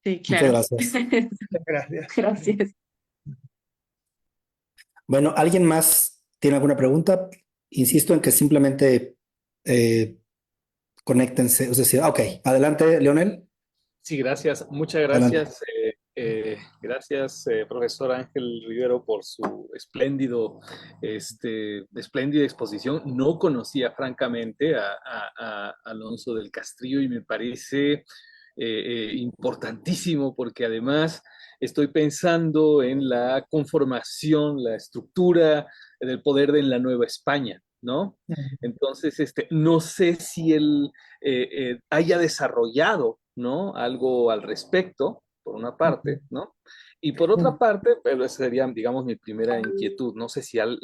Sí, Muchas claro. gracias. Gracias. Gracias. Bueno, ¿alguien más tiene alguna pregunta? Insisto en que simplemente eh, conéctense, es decir, ok, adelante, Leonel, Sí, gracias. Muchas adelante. gracias. Gracias, profesor Ángel Rivero, por su espléndida exposición. No conocía francamente a Alonso del Castillo y me parece importantísimo porque además estoy pensando en la conformación, la estructura del poder en la Nueva España, ¿no? Entonces, no sé si él haya desarrollado, ¿no? Algo al respecto, por una parte, ¿no? Y por otra parte, pero esa sería, digamos, mi primera inquietud. No sé si él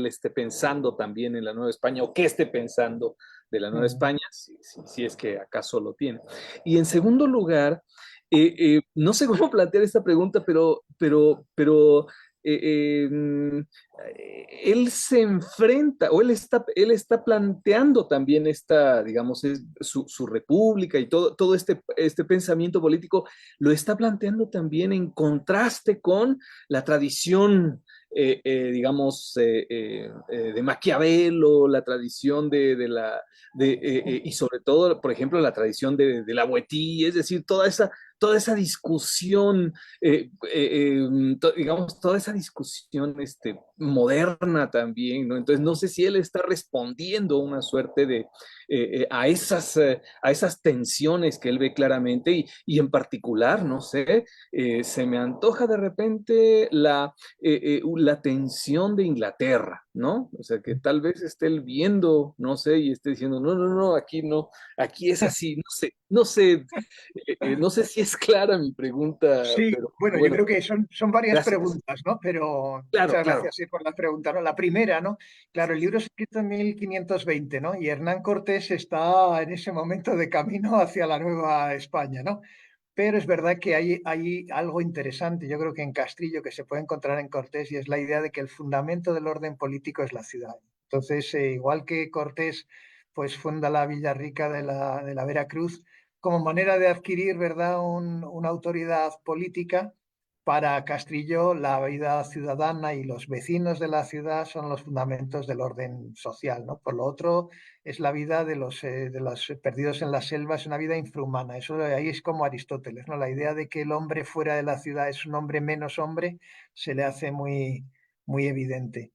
esté pensando también en la Nueva España o qué esté pensando de la Nueva España, si es que acaso lo tiene. Y en segundo lugar, no sé cómo plantear esta pregunta, pero eh, eh, él se enfrenta o él está planteando también esta, digamos, su república y todo este pensamiento político lo está planteando también en contraste con la tradición, digamos, de Maquiavelo, la tradición y sobre todo, por ejemplo, la tradición de la Boétie, es decir, toda esa discusión, digamos, toda esa discusión moderna también, ¿no? Entonces, no sé si él está respondiendo una suerte a esas tensiones que él ve claramente y en particular, no sé, se me antoja de repente la tensión de Inglaterra, ¿no? O sea, que tal vez esté él viendo, no sé, y esté diciendo, no, no, no, aquí no, aquí es así, no sé si es clara mi pregunta, Sí, pero bueno, yo bueno, creo que son varias gracias. preguntas, ¿no? Pero Claro, muchas claro. gracias sí, por las preguntas, ¿no? La primera, ¿no? Claro, el libro es escrito en 1520, ¿no? Y Hernán Cortés está en ese momento de camino hacia la Nueva España, ¿no? Pero es verdad que hay algo interesante, yo creo que en Castrillo, que se puede encontrar en Cortés, y es la idea de que el fundamento del orden político es la ciudad. Entonces, igual que Cortés, pues funda la Villa Rica de la Veracruz, como manera de adquirir, ¿verdad?, una autoridad política. Para Castrillo, la vida ciudadana y los vecinos de la ciudad son los fundamentos del orden social, ¿no? Por lo otro, es la vida de los perdidos en la selva, es una vida infrahumana. Eso ahí es como Aristóteles, ¿no? La idea de que el hombre fuera de la ciudad es un hombre menos hombre se le hace muy evidente.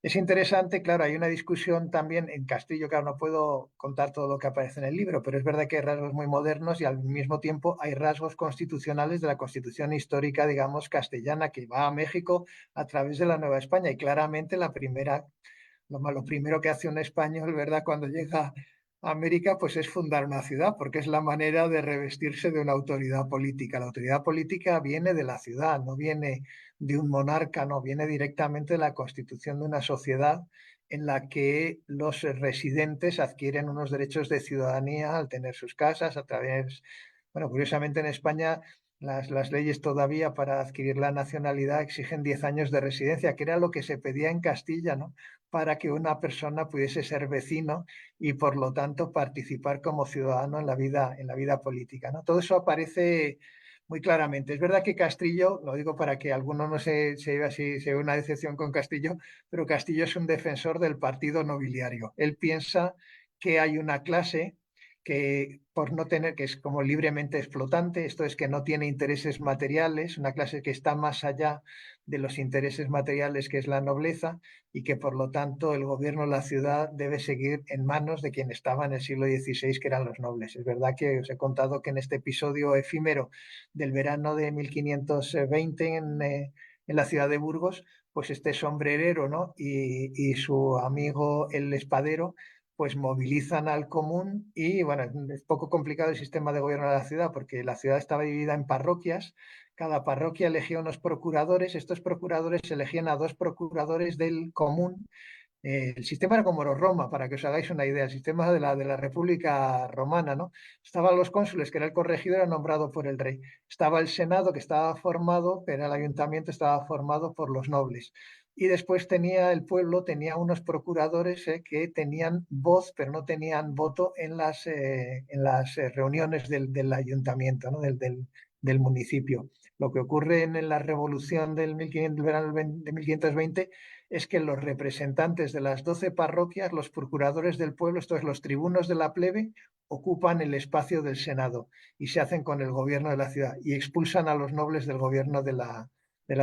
Es interesante, claro, hay una discusión también en Castillo, claro, no puedo contar todo lo que aparece en el libro, pero es verdad que hay rasgos muy modernos y al mismo tiempo hay rasgos constitucionales de la constitución histórica, digamos, castellana, que va a México a través de la Nueva España y claramente lo primero que hace un español, ¿verdad? Cuando llega a América, pues es fundar una ciudad, porque es la manera de revestirse de una autoridad política. La autoridad política viene de la ciudad, no viene de un monarca, no, viene directamente de la constitución de una sociedad en la que los residentes adquieren unos derechos de ciudadanía al tener sus casas, a través, bueno, curiosamente en España las leyes todavía para adquirir la nacionalidad exigen 10 años de residencia, que era lo que se pedía en Castilla, ¿no? Para que una persona pudiese ser vecino y por lo tanto participar como ciudadano en la vida política, ¿no? Todo eso aparece muy claramente. Es verdad que Castillo, lo digo para que alguno no se vea si se ve una decepción con Castillo, pero Castillo es un defensor del partido nobiliario. Él piensa que hay una clase que por no tener, que es como libremente explotante, esto es que no tiene intereses materiales, una clase que está más allá de los intereses materiales que es la nobleza y que por lo tanto el gobierno de la ciudad debe seguir en manos de quien estaba en el siglo XVI, que eran los nobles. Es verdad que os he contado que en este episodio efímero del verano de 1520 en la ciudad de Burgos, pues este sombrerero, ¿no? y su amigo el espadero pues movilizan al común y bueno, es poco complicado el sistema de gobierno de la ciudad porque la ciudad estaba dividida en parroquias, cada parroquia elegía unos procuradores, estos procuradores elegían a dos procuradores del común. El sistema era como Roma, para que os hagáis una idea, el sistema de la República Romana, ¿no? Estaban los cónsules, que era el corregidor, era nombrado por el rey. Estaba el Senado, que estaba formado, pero el ayuntamiento estaba formado por los nobles. Y después tenía el pueblo, tenía unos procuradores que tenían voz, pero no tenían voto en las reuniones del ayuntamiento, ¿no? del municipio. Lo que ocurre en la revolución del 1500, del verano de 1520 es que los representantes de las 12 parroquias, los procuradores del pueblo, esto es, los tribunos de la plebe, ocupan el espacio del Senado y se hacen con el gobierno de la ciudad y expulsan a los nobles del gobierno de la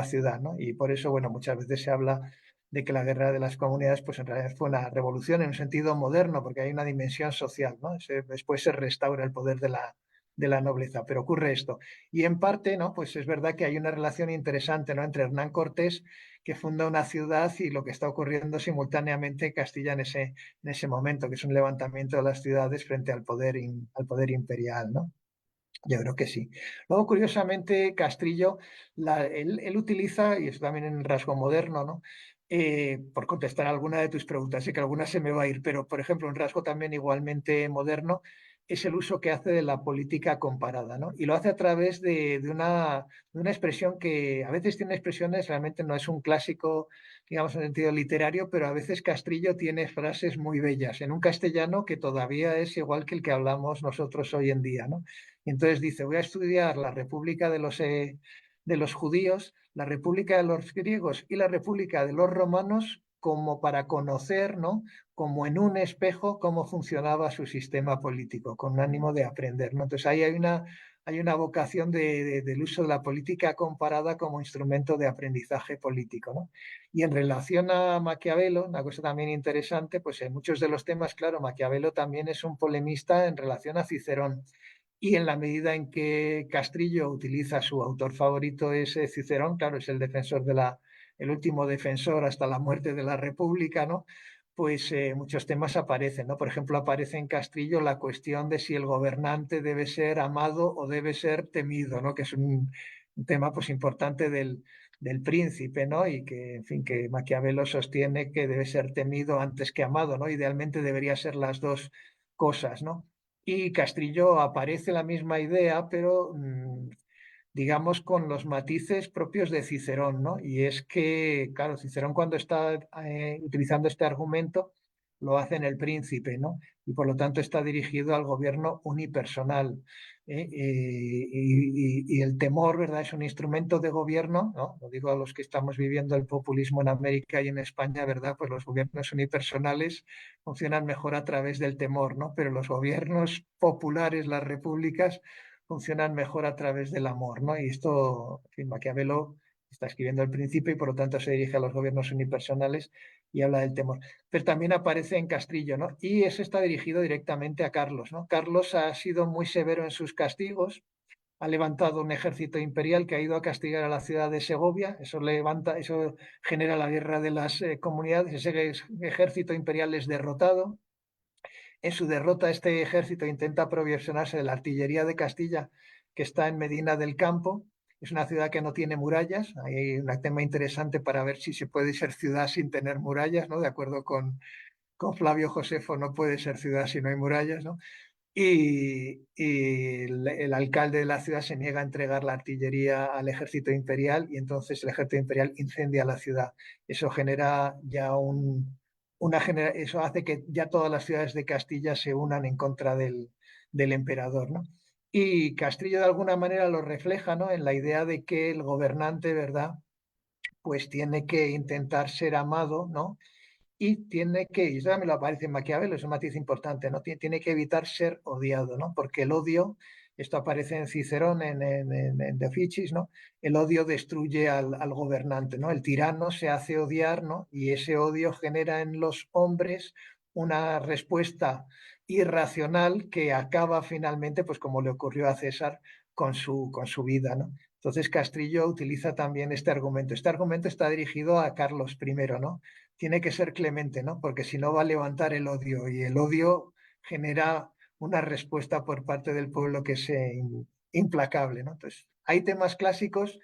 ciudad, ¿no? Y por eso, bueno, muchas veces se habla de que la guerra de las comunidades, pues en realidad fue una revolución en un sentido moderno, porque hay una dimensión social, ¿no? Después se restaura el poder de la nobleza, pero ocurre esto. Y en parte, ¿no? Pues es verdad que hay una relación interesante, ¿no? Entre Hernán Cortés, que funda una ciudad, y lo que está ocurriendo simultáneamente en Castilla en ese momento, que es un levantamiento de las ciudades frente al poder imperial, ¿no? Yo creo que sí. Luego, curiosamente, Castrillo, él utiliza, y es también en rasgo moderno, ¿no? Por contestar alguna de tus preguntas, sé que alguna se me va a ir, pero por ejemplo, un rasgo también igualmente moderno es el uso que hace de la política comparada, ¿no? Y lo hace a través de una expresión que a veces tiene expresiones, realmente no es un clásico, digamos, en sentido literario, pero a veces Castrillo tiene frases muy bellas en un castellano que todavía es igual que el que hablamos nosotros hoy en día, ¿no? Y entonces dice, voy a estudiar la República de los judíos, la República de los griegos y la República de los romanos como para conocer, ¿no? Como en un espejo, cómo funcionaba su sistema político, con un ánimo de aprender, ¿no? Entonces ahí hay una vocación del uso de la política comparada como instrumento de aprendizaje político, ¿no? Y en relación a Maquiavelo, una cosa también interesante, pues en muchos de los temas, claro, Maquiavelo también es un polemista en relación a Cicerón. Y en la medida en que Castrillo utiliza su autor favorito es Cicerón, claro, es el defensor el último defensor hasta la muerte de la República, ¿no? Pues muchos temas aparecen, ¿no? Por ejemplo, aparece en Castrillo la cuestión de si el gobernante debe ser amado o debe ser temido, ¿no? Que es un tema pues importante del príncipe, ¿no? Y que, en fin, que Maquiavelo sostiene que debe ser temido antes que amado, ¿no? Idealmente debería ser las dos cosas, ¿no? Y Castrillo aparece la misma idea, pero digamos con los matices propios de Cicerón, ¿no? Y es que, claro, Cicerón cuando está utilizando este argumento lo hace en El Príncipe, ¿no? Y por lo tanto está dirigido al gobierno unipersonal. Y el temor, ¿verdad? Es un instrumento de gobierno, ¿no? Lo digo a los que estamos viviendo el populismo en América y en España, ¿verdad? Pues los gobiernos unipersonales funcionan mejor a través del temor, ¿no? Pero los gobiernos populares, las repúblicas, funcionan mejor a través del amor, ¿no? Y esto, en fin, Maquiavelo está escribiendo El Príncipe y por lo tanto se dirige a los gobiernos unipersonales y habla del temor. Pero también aparece en Castrillo, ¿no? Y eso está dirigido directamente a Carlos, ¿no? Carlos ha sido muy severo en sus castigos, ha levantado un ejército imperial que ha ido a castigar a la ciudad de Segovia, eso genera la guerra de las comunidades, ese ejército imperial es derrotado. En su derrota, este ejército intenta aprovisionarse de la artillería de Castilla, que está en Medina del Campo. Es una ciudad que no tiene murallas. Hay un tema interesante para ver si se puede ser ciudad sin tener murallas, ¿no? De acuerdo con Flavio Josefo, no puede ser ciudad si no hay murallas, ¿no? Y el alcalde de la ciudad se niega a entregar la artillería al ejército imperial y entonces el ejército imperial incendia la ciudad. Eso genera ya eso hace que ya todas las ciudades de Castilla se unan en contra del emperador, ¿no? Y Castrillo de alguna manera lo refleja, ¿no? En la idea de que el gobernante, ¿verdad? Pues tiene que intentar ser amado, ¿no? y tiene que, y eso también lo aparece en Maquiavelo, es un matiz importante, ¿no? Tiene que evitar ser odiado, ¿no? Porque el odio, esto aparece en Cicerón, en De Officiis, ¿no? El odio destruye al gobernante, ¿no? El tirano se hace odiar, ¿no? Y ese odio genera en los hombres una respuesta irracional que acaba finalmente, pues como le ocurrió a César, con su vida, ¿no? Entonces Castrillo utiliza también este argumento. Este argumento está dirigido a Carlos I, ¿no? Tiene que ser clemente, ¿no? Porque si no va a levantar el odio y el odio genera una respuesta por parte del pueblo que es implacable, ¿no? Entonces, hay temas clásicos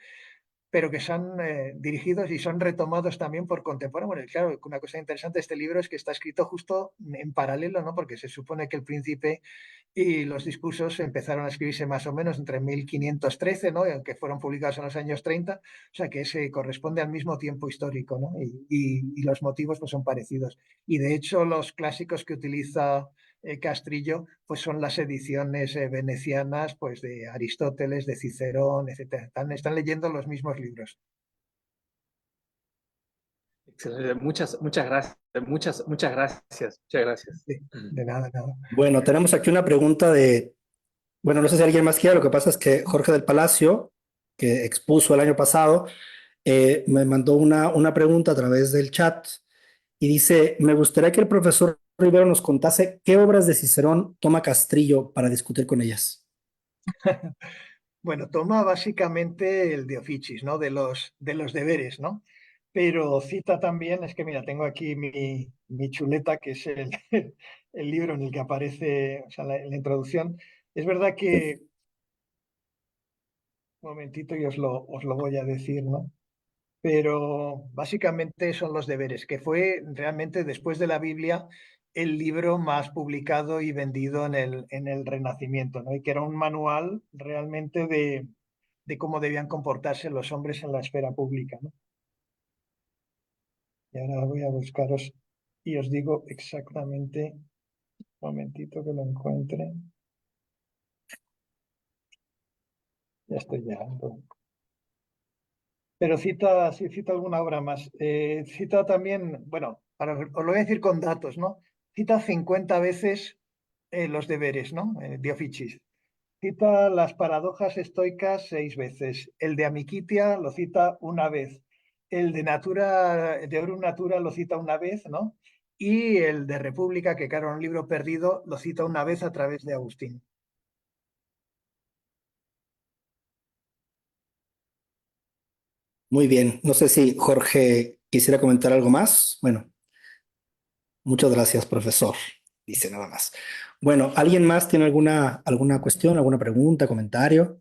pero que son dirigidos y son retomados también por contemporáneos. Bueno, y claro, una cosa interesante de este libro es que está escrito justo en paralelo, ¿no? Porque se supone que El Príncipe y los discursos empezaron a escribirse más o menos entre 1513, ¿no? Aunque fueron publicados en los años 30, o sea que se corresponde al mismo tiempo histórico, ¿no? Y los motivos pues, son parecidos. Y de hecho, los clásicos que utiliza Castrillo, pues son las ediciones venecianas pues de Aristóteles, de Cicerón, etcétera. Están leyendo los mismos libros. Excelente. Muchas gracias. Muchas gracias. Muchas gracias. De nada, nada. Bueno, tenemos aquí una pregunta de, bueno, no sé si alguien más quiere, lo que pasa es que Jorge del Palacio, que expuso el año pasado, me mandó una pregunta a través del chat y dice, me gustaría que el profesor Rivero nos contase qué obras de Cicerón toma Castrillo para discutir con ellas. Bueno, toma básicamente el de Officis, ¿no? De los deberes, ¿no? Pero cita también, es que mira, tengo aquí mi chuleta, que es el libro en el que aparece, o sea, la introducción. Es verdad que, un momentito y os lo voy a decir, ¿no? Pero básicamente son los deberes, que fue realmente después de la Biblia el libro más publicado y vendido en el Renacimiento, ¿no? Y que era un manual realmente de cómo debían comportarse los hombres en la esfera pública, ¿no? Y ahora voy a buscaros y os digo exactamente, un momentito que lo encuentre. Ya estoy llegando. Pero cita alguna obra más. Cita también, bueno, os lo voy a decir con datos, ¿no? Cita 50 veces los deberes, ¿no? De Officis. Cita las paradojas estoicas 6 veces. El de Amicitia lo cita una vez. El de Natura, de Aurum Natura lo cita una vez, ¿no? Y el de República, que claro, era un libro perdido, lo cita una vez a través de Agustín. Muy bien, no sé si Jorge quisiera comentar algo más. Bueno, muchas gracias, profesor. Dice nada más. Bueno, ¿alguien más tiene alguna cuestión, alguna pregunta, comentario?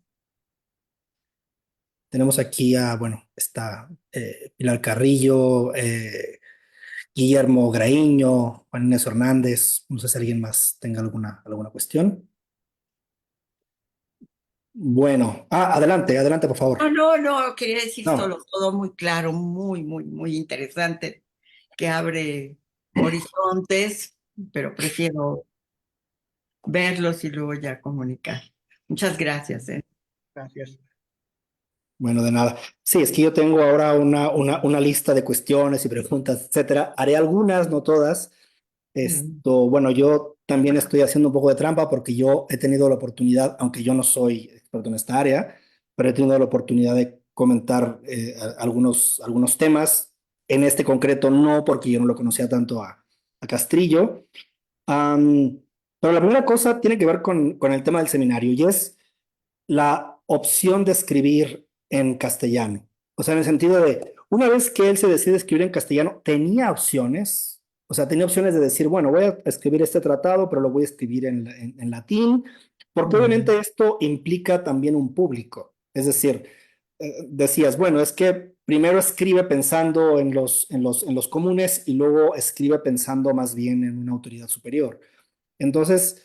Tenemos aquí a, bueno, está Pilar Carrillo, Guillermo Graíño, Juan Inés Hernández. No sé si alguien más tenga alguna cuestión. Bueno, adelante, adelante, por favor. No, quería decir No, todo muy claro, muy interesante, que abre horizontes, pero prefiero verlos y luego ya comunicar. Muchas gracias, ¿eh? Gracias. bueno, de nada. Sí, es que yo tengo ahora una lista de cuestiones y preguntas, etcétera. Haré algunas, no todas. Bueno, yo también estoy haciendo un poco de trampa porque yo he tenido la oportunidad, aunque yo no soy experto en esta área, pero he tenido la oportunidad de comentar algunos temas. En este concreto no, porque yo no lo conocía tanto a Castrillo. Am, pero la primera cosa tiene que ver con el tema del seminario y es la opción de escribir en castellano. O sea, en el sentido de, una vez que él se decide escribir en castellano, tenía opciones, o sea, tenía opciones de decir, bueno, voy a escribir este tratado, pero lo voy a escribir en latín, porque obviamente esto implica también un público. Es decir, decías, bueno, es que primero escribe pensando en los comunes y luego escribe pensando más bien en una autoridad superior. Entonces,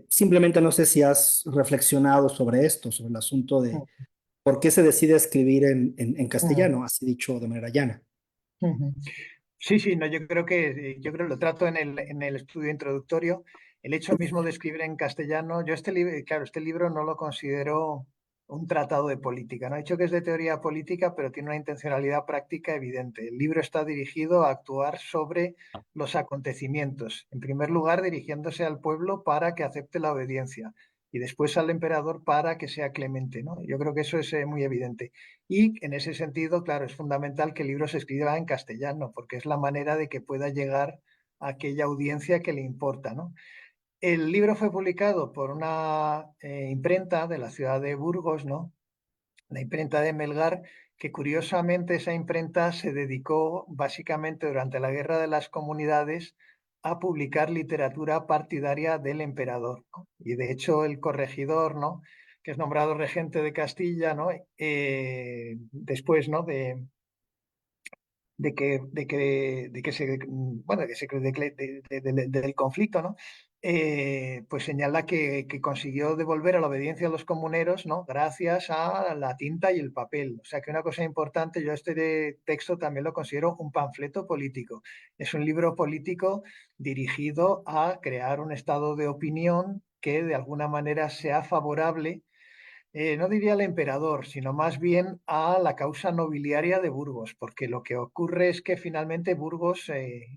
simplemente no sé si has reflexionado sobre esto, sobre el asunto de por qué se decide escribir en castellano, así dicho de manera llana. Sí, sí, no, yo creo que lo trato en el estudio introductorio. El hecho mismo de escribir en castellano, yo claro, este libro no lo considero un tratado de política. No ha dicho que es de teoría política, pero tiene una intencionalidad práctica evidente. El libro está dirigido a actuar sobre los acontecimientos. En primer lugar, dirigiéndose al pueblo para que acepte la obediencia y después al emperador para que sea clemente, ¿no? Yo creo que eso es muy evidente. Y en ese sentido, claro, es fundamental que el libro se escriba en castellano, porque es la manera de que pueda llegar a aquella audiencia que le importa, ¿no? El libro fue publicado por una imprenta de la ciudad de Burgos, ¿no? La imprenta de Melgar, que curiosamente esa imprenta se dedicó básicamente durante la Guerra de las Comunidades a publicar literatura partidaria del emperador, ¿no? Y de hecho el corregidor, ¿no? Que es nombrado regente de Castilla, ¿no? Después, ¿no? Del conflicto, ¿no? Pues señala que consiguió devolver a la obediencia a los comuneros, ¿no? Gracias a la tinta y el papel. O sea que una cosa importante, yo texto también lo considero un panfleto político. Es un libro político dirigido a crear un estado de opinión que de alguna manera sea favorable, no diría al emperador, sino más bien a la causa nobiliaria de Burgos, porque lo que ocurre es que finalmente Burgos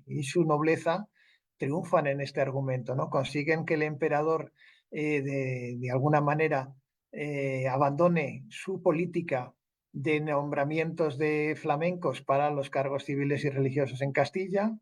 y su nobleza triunfan en este argumento, ¿no? Consiguen que el emperador de alguna manera abandone su política de nombramientos de flamencos para los cargos civiles y religiosos en Castilla,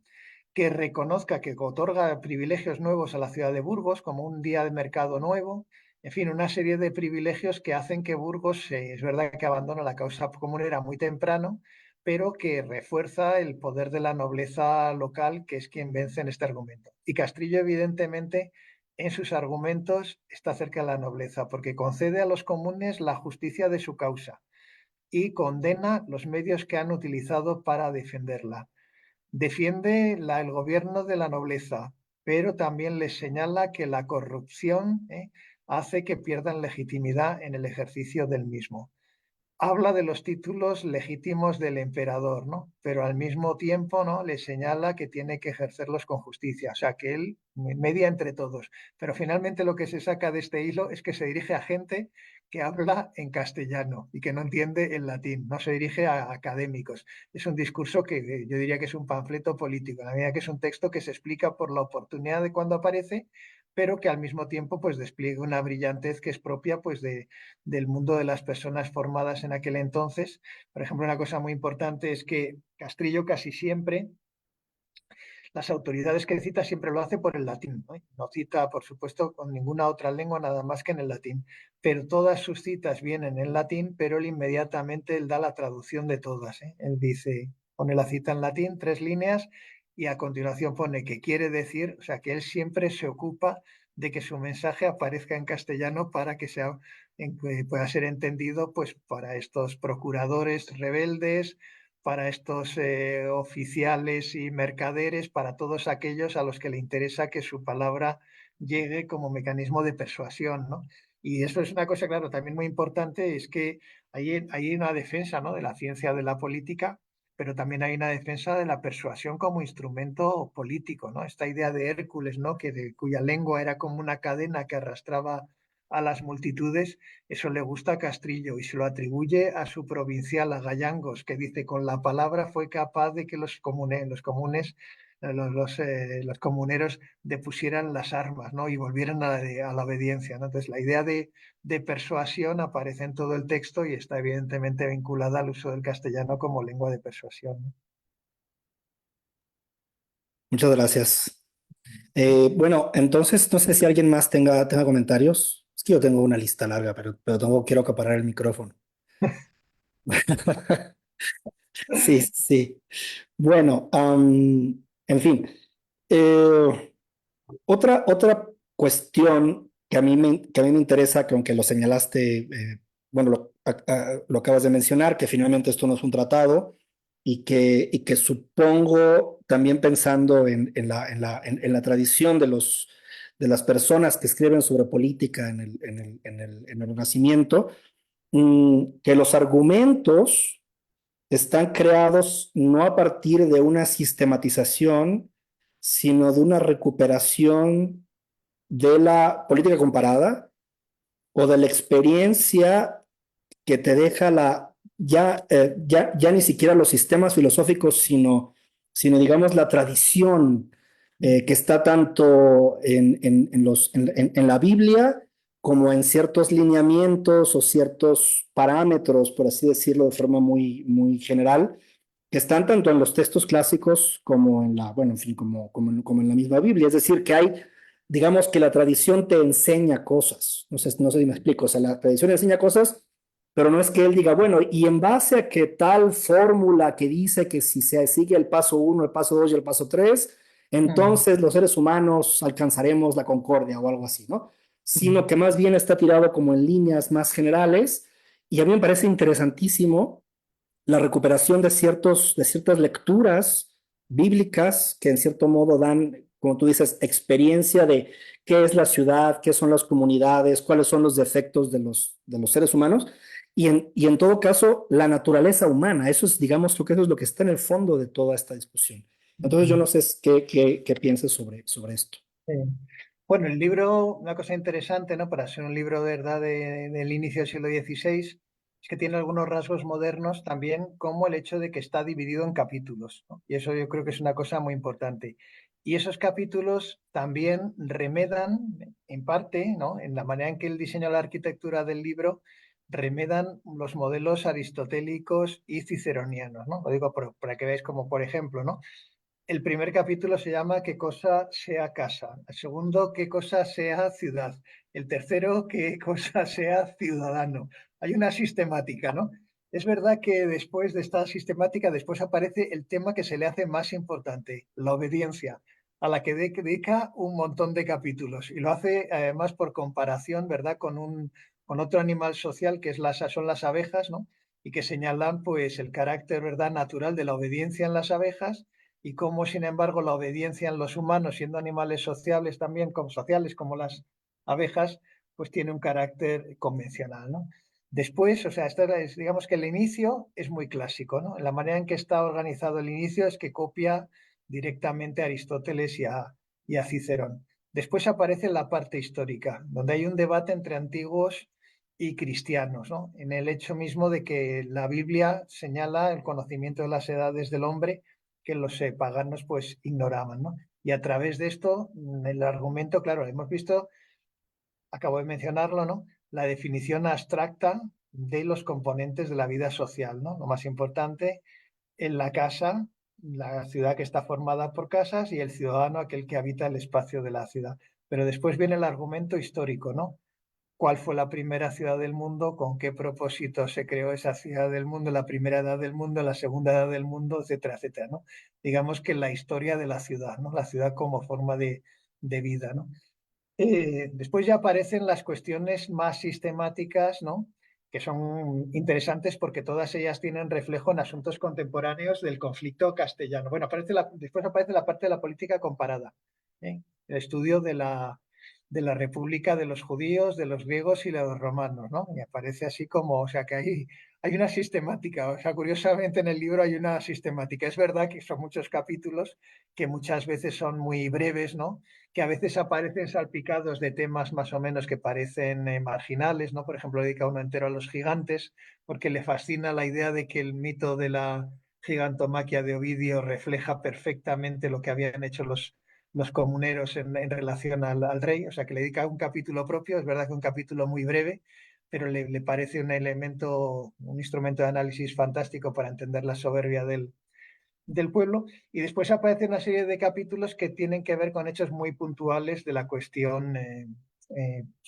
que reconozca que otorga privilegios nuevos a la ciudad de Burgos, como un día de mercado nuevo, en fin, una serie de privilegios que hacen que Burgos, es verdad que abandona la causa comunera muy temprano, pero que refuerza el poder de la nobleza local, que es quien vence en este argumento. Y Castrillo, evidentemente, en sus argumentos está cerca de la nobleza, porque concede a los comunes la justicia de su causa y condena los medios que han utilizado para defenderla. Defiende el gobierno de la nobleza, pero también les señala que la corrupción hace que pierdan legitimidad en el ejercicio del mismo. Habla de los títulos legítimos del emperador, ¿no? Pero al mismo tiempo, ¿no? Le señala que tiene que ejercerlos con justicia, o sea, que él media entre todos. Pero finalmente lo que se saca de este hilo es que se dirige a gente que habla en castellano y que no entiende el latín, no se dirige a académicos. Es un discurso que yo diría que es un panfleto político, en la medida que es un texto que se explica por la oportunidad de cuando aparece, pero que al mismo tiempo pues despliega una brillantez que es propia pues del mundo de las personas formadas en aquel entonces. Por ejemplo, una cosa muy importante es que Castrillo casi siempre, las autoridades que cita siempre lo hace por el latín, ¿no? No cita, por supuesto, con ninguna otra lengua nada más que en el latín, pero todas sus citas vienen en latín, pero él da la traducción de todas, ¿eh? Él dice, pone la cita en latín, 3 líneas, y a continuación pone que quiere decir, o sea, que él siempre se ocupa de que su mensaje aparezca en castellano para que pueda ser entendido pues, para estos procuradores rebeldes, para estos oficiales y mercaderes, para todos aquellos a los que le interesa que su palabra llegue como mecanismo de persuasión, ¿no? Y eso es una cosa, claro, también muy importante, es que hay una defensa, ¿no? De la ciencia de la política, pero también hay una defensa de la persuasión como instrumento político, ¿no? Esta idea de Hércules, ¿no? Cuya lengua era como una cadena que arrastraba a las multitudes, eso le gusta a Castrillo y se lo atribuye a su provincial, a Gallangos, que dice con la palabra fue capaz de que los comuneros depusieran las armas, ¿no? Y volvieran a la obediencia, ¿no? Entonces la idea de persuasión aparece en todo el texto y está evidentemente vinculada al uso del castellano como lengua de persuasión, ¿no? Muchas gracias. Bueno, entonces no sé si alguien más tenga comentarios. Es que yo tengo una lista larga, pero quiero acaparar el micrófono. Sí, sí. Bueno, en fin. Eh, otra cuestión que a mí me interesa, que aunque lo señalaste, bueno, lo acabas de mencionar, que finalmente esto no es un tratado y que supongo, también pensando en la tradición de las personas que escriben sobre política en el Renacimiento, que los argumentos están creados no a partir de una sistematización, sino de una recuperación de la política comparada o de la experiencia que te deja ya ni siquiera los sistemas filosóficos, sino digamos la tradición que está tanto en la Biblia como en ciertos lineamientos o ciertos parámetros, por así decirlo de forma muy general, que están tanto en los textos clásicos como bueno, en fin, como en la misma Biblia. Es decir, que digamos que la tradición te enseña cosas. No sé si me explico. O sea, la tradición enseña cosas, pero no es que él diga, bueno, y en base a que tal fórmula que dice que si se sigue el paso 1, el paso 2 y el paso 3, entonces los seres humanos alcanzaremos la concordia o algo así, ¿no? Sino que más bien está tirado como en líneas más generales, y a mí me parece interesantísimo la recuperación de ciertas lecturas bíblicas que en cierto modo dan, como tú dices, experiencia de qué es la ciudad, qué son las comunidades, cuáles son los defectos de los seres humanos, y en todo caso, la naturaleza humana. Eso es, digamos, creo que eso es lo que está en el fondo de toda esta discusión. Entonces, yo no sé qué pienses sobre esto. Sí. Bueno, el libro, una cosa interesante, ¿no? Para ser un libro de verdad del inicio del siglo XVI, es que tiene algunos rasgos modernos también, como el hecho de que está dividido en capítulos, ¿no? Y eso yo creo que es una cosa muy importante. Y esos capítulos también remedan, en parte, ¿no? En la manera en que él diseña la arquitectura del libro, remedan los modelos aristotélicos y ciceronianos, ¿no? Lo digo para que veáis como, por ejemplo, ¿no? El primer capítulo se llama ¿Qué cosa sea casa? El segundo, ¿Qué cosa sea ciudad? El tercero, ¿Qué cosa sea ciudadano? Hay una sistemática, ¿no? Es verdad que después de esta sistemática, después aparece el tema que se le hace más importante, la obediencia, a la que dedica un montón de capítulos. Y lo hace además por comparación, ¿verdad?, con otro animal social que son las abejas, ¿no? Y que señalan pues el carácter, ¿verdad?, natural de la obediencia en las abejas, y cómo, sin embargo, la obediencia en los humanos, siendo animales sociales también, como sociales como las abejas, pues tiene un carácter convencional, ¿no? Después, o sea, digamos que el inicio es muy clásico, ¿no? La manera en que está organizado el inicio es que copia directamente a Aristóteles y a Cicerón. Después aparece la parte histórica, donde hay un debate entre antiguos y cristianos, ¿no? En el hecho mismo de que la Biblia señala el conocimiento de las edades del hombre que los paganos pues ignoraban, ¿no? Y a través de esto, el argumento, claro, hemos visto, acabo de mencionarlo, ¿no? La definición abstracta de los componentes de la vida social, ¿no? Lo más importante, en la casa, la ciudad que está formada por casas, y el ciudadano, aquel que habita el espacio de la ciudad. Pero después viene el argumento histórico, ¿no? ¿Cuál fue la primera ciudad del mundo? ¿Con qué propósito se creó esa ciudad del mundo? La primera edad del mundo, la segunda edad del mundo, etcétera, etcétera, ¿no? Digamos que la historia de la ciudad, ¿no? La ciudad como forma de vida, ¿no? Después ya aparecen las cuestiones más sistemáticas, ¿no? Que son interesantes porque todas ellas tienen reflejo en asuntos contemporáneos del conflicto castellano. Bueno, después aparece la parte de la política comparada, ¿eh? El estudio de la República de los judíos, de los griegos y de los romanos, ¿no? Y aparece así como, o sea, que hay una sistemática, o sea, curiosamente en el libro hay una sistemática. Es verdad que son muchos capítulos que muchas veces son muy breves, ¿no? Que a veces aparecen salpicados de temas más o menos que parecen marginales, ¿no? Por ejemplo, dedica uno entero a los gigantes, porque le fascina la idea de que el mito de la gigantomaquia de Ovidio refleja perfectamente lo que habían hecho los comuneros en relación al rey, o sea que le dedica un capítulo propio. Es verdad que un capítulo muy breve, pero le parece un elemento, un instrumento de análisis fantástico para entender la soberbia del pueblo. Y después aparece una serie de capítulos que tienen que ver con hechos muy puntuales de la cuestión,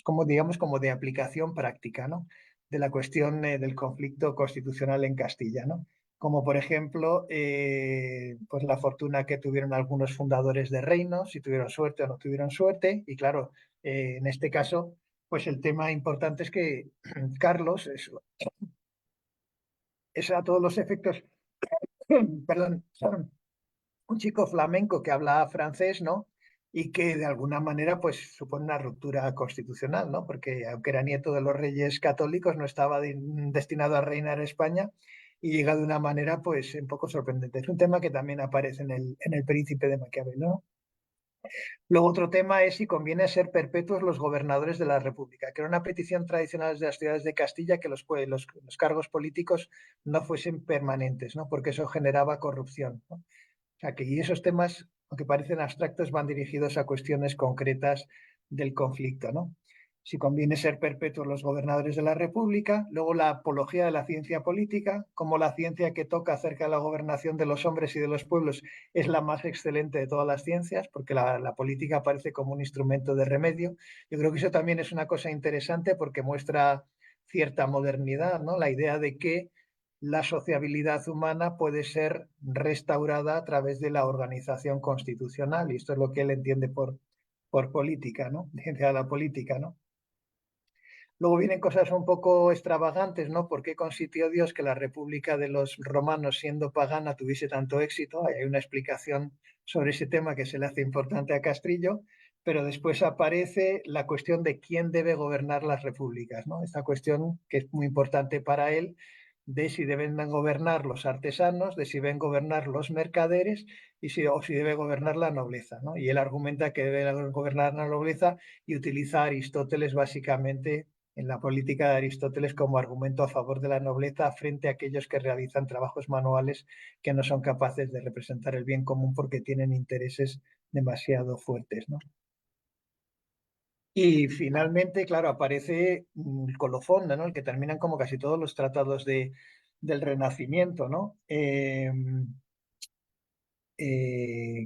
como digamos, como de aplicación práctica, ¿no? De la cuestión del conflicto constitucional en Castilla, ¿no? Como por ejemplo, pues la fortuna que tuvieron algunos fundadores de reinos, si tuvieron suerte o no tuvieron suerte. Y claro, en este caso, pues el tema importante es que Carlos es a todos los efectos, perdón, un chico flamenco que habla francés, ¿no? Y que de alguna manera pues supone una ruptura constitucional, ¿no? Porque aunque era nieto de los reyes católicos, no estaba destinado a reinar España, y llega de una manera pues un poco sorprendente. Es un tema que también aparece en el Príncipe de Maquiavelo, ¿no? Luego otro tema es si conviene ser perpetuos los gobernadores de la República, que era una petición tradicional de las ciudades de Castilla que los cargos políticos no fuesen permanentes, ¿no? Porque eso generaba corrupción, ¿no? O sea, que y esos temas, aunque parecen abstractos, van dirigidos a cuestiones concretas del conflicto, ¿no? Si conviene ser perpetuos los gobernadores de la República, luego la apología de la ciencia política, como la ciencia que toca acerca de la gobernación de los hombres y de los pueblos es la más excelente de todas las ciencias, porque la política aparece como un instrumento de remedio. Yo creo que eso también es una cosa interesante porque muestra cierta modernidad, ¿no? La idea de que la sociabilidad humana puede ser restaurada a través de la organización constitucional, y esto es lo que él entiende por política, ¿no? Ciencia de la política, ¿no? Luego vienen cosas un poco extravagantes, ¿no? ¿Por qué consintió Dios que la República de los romanos, siendo pagana, tuviese tanto éxito? Hay una explicación sobre ese tema que se le hace importante a Castrillo, pero después aparece la cuestión de quién debe gobernar las repúblicas, ¿no? Esta cuestión que es muy importante para él, de si deben gobernar los artesanos, de si deben gobernar los mercaderes o si debe gobernar la nobleza, ¿no? Y él argumenta que debe gobernar la nobleza y utiliza a Aristóteles básicamente en la política de Aristóteles como argumento a favor de la nobleza frente a aquellos que realizan trabajos manuales que no son capaces de representar el bien común porque tienen intereses demasiado fuertes, ¿no? Y finalmente, claro, aparece el colofón, ¿no? El que terminan como casi todos los tratados del Renacimiento, ¿no? Que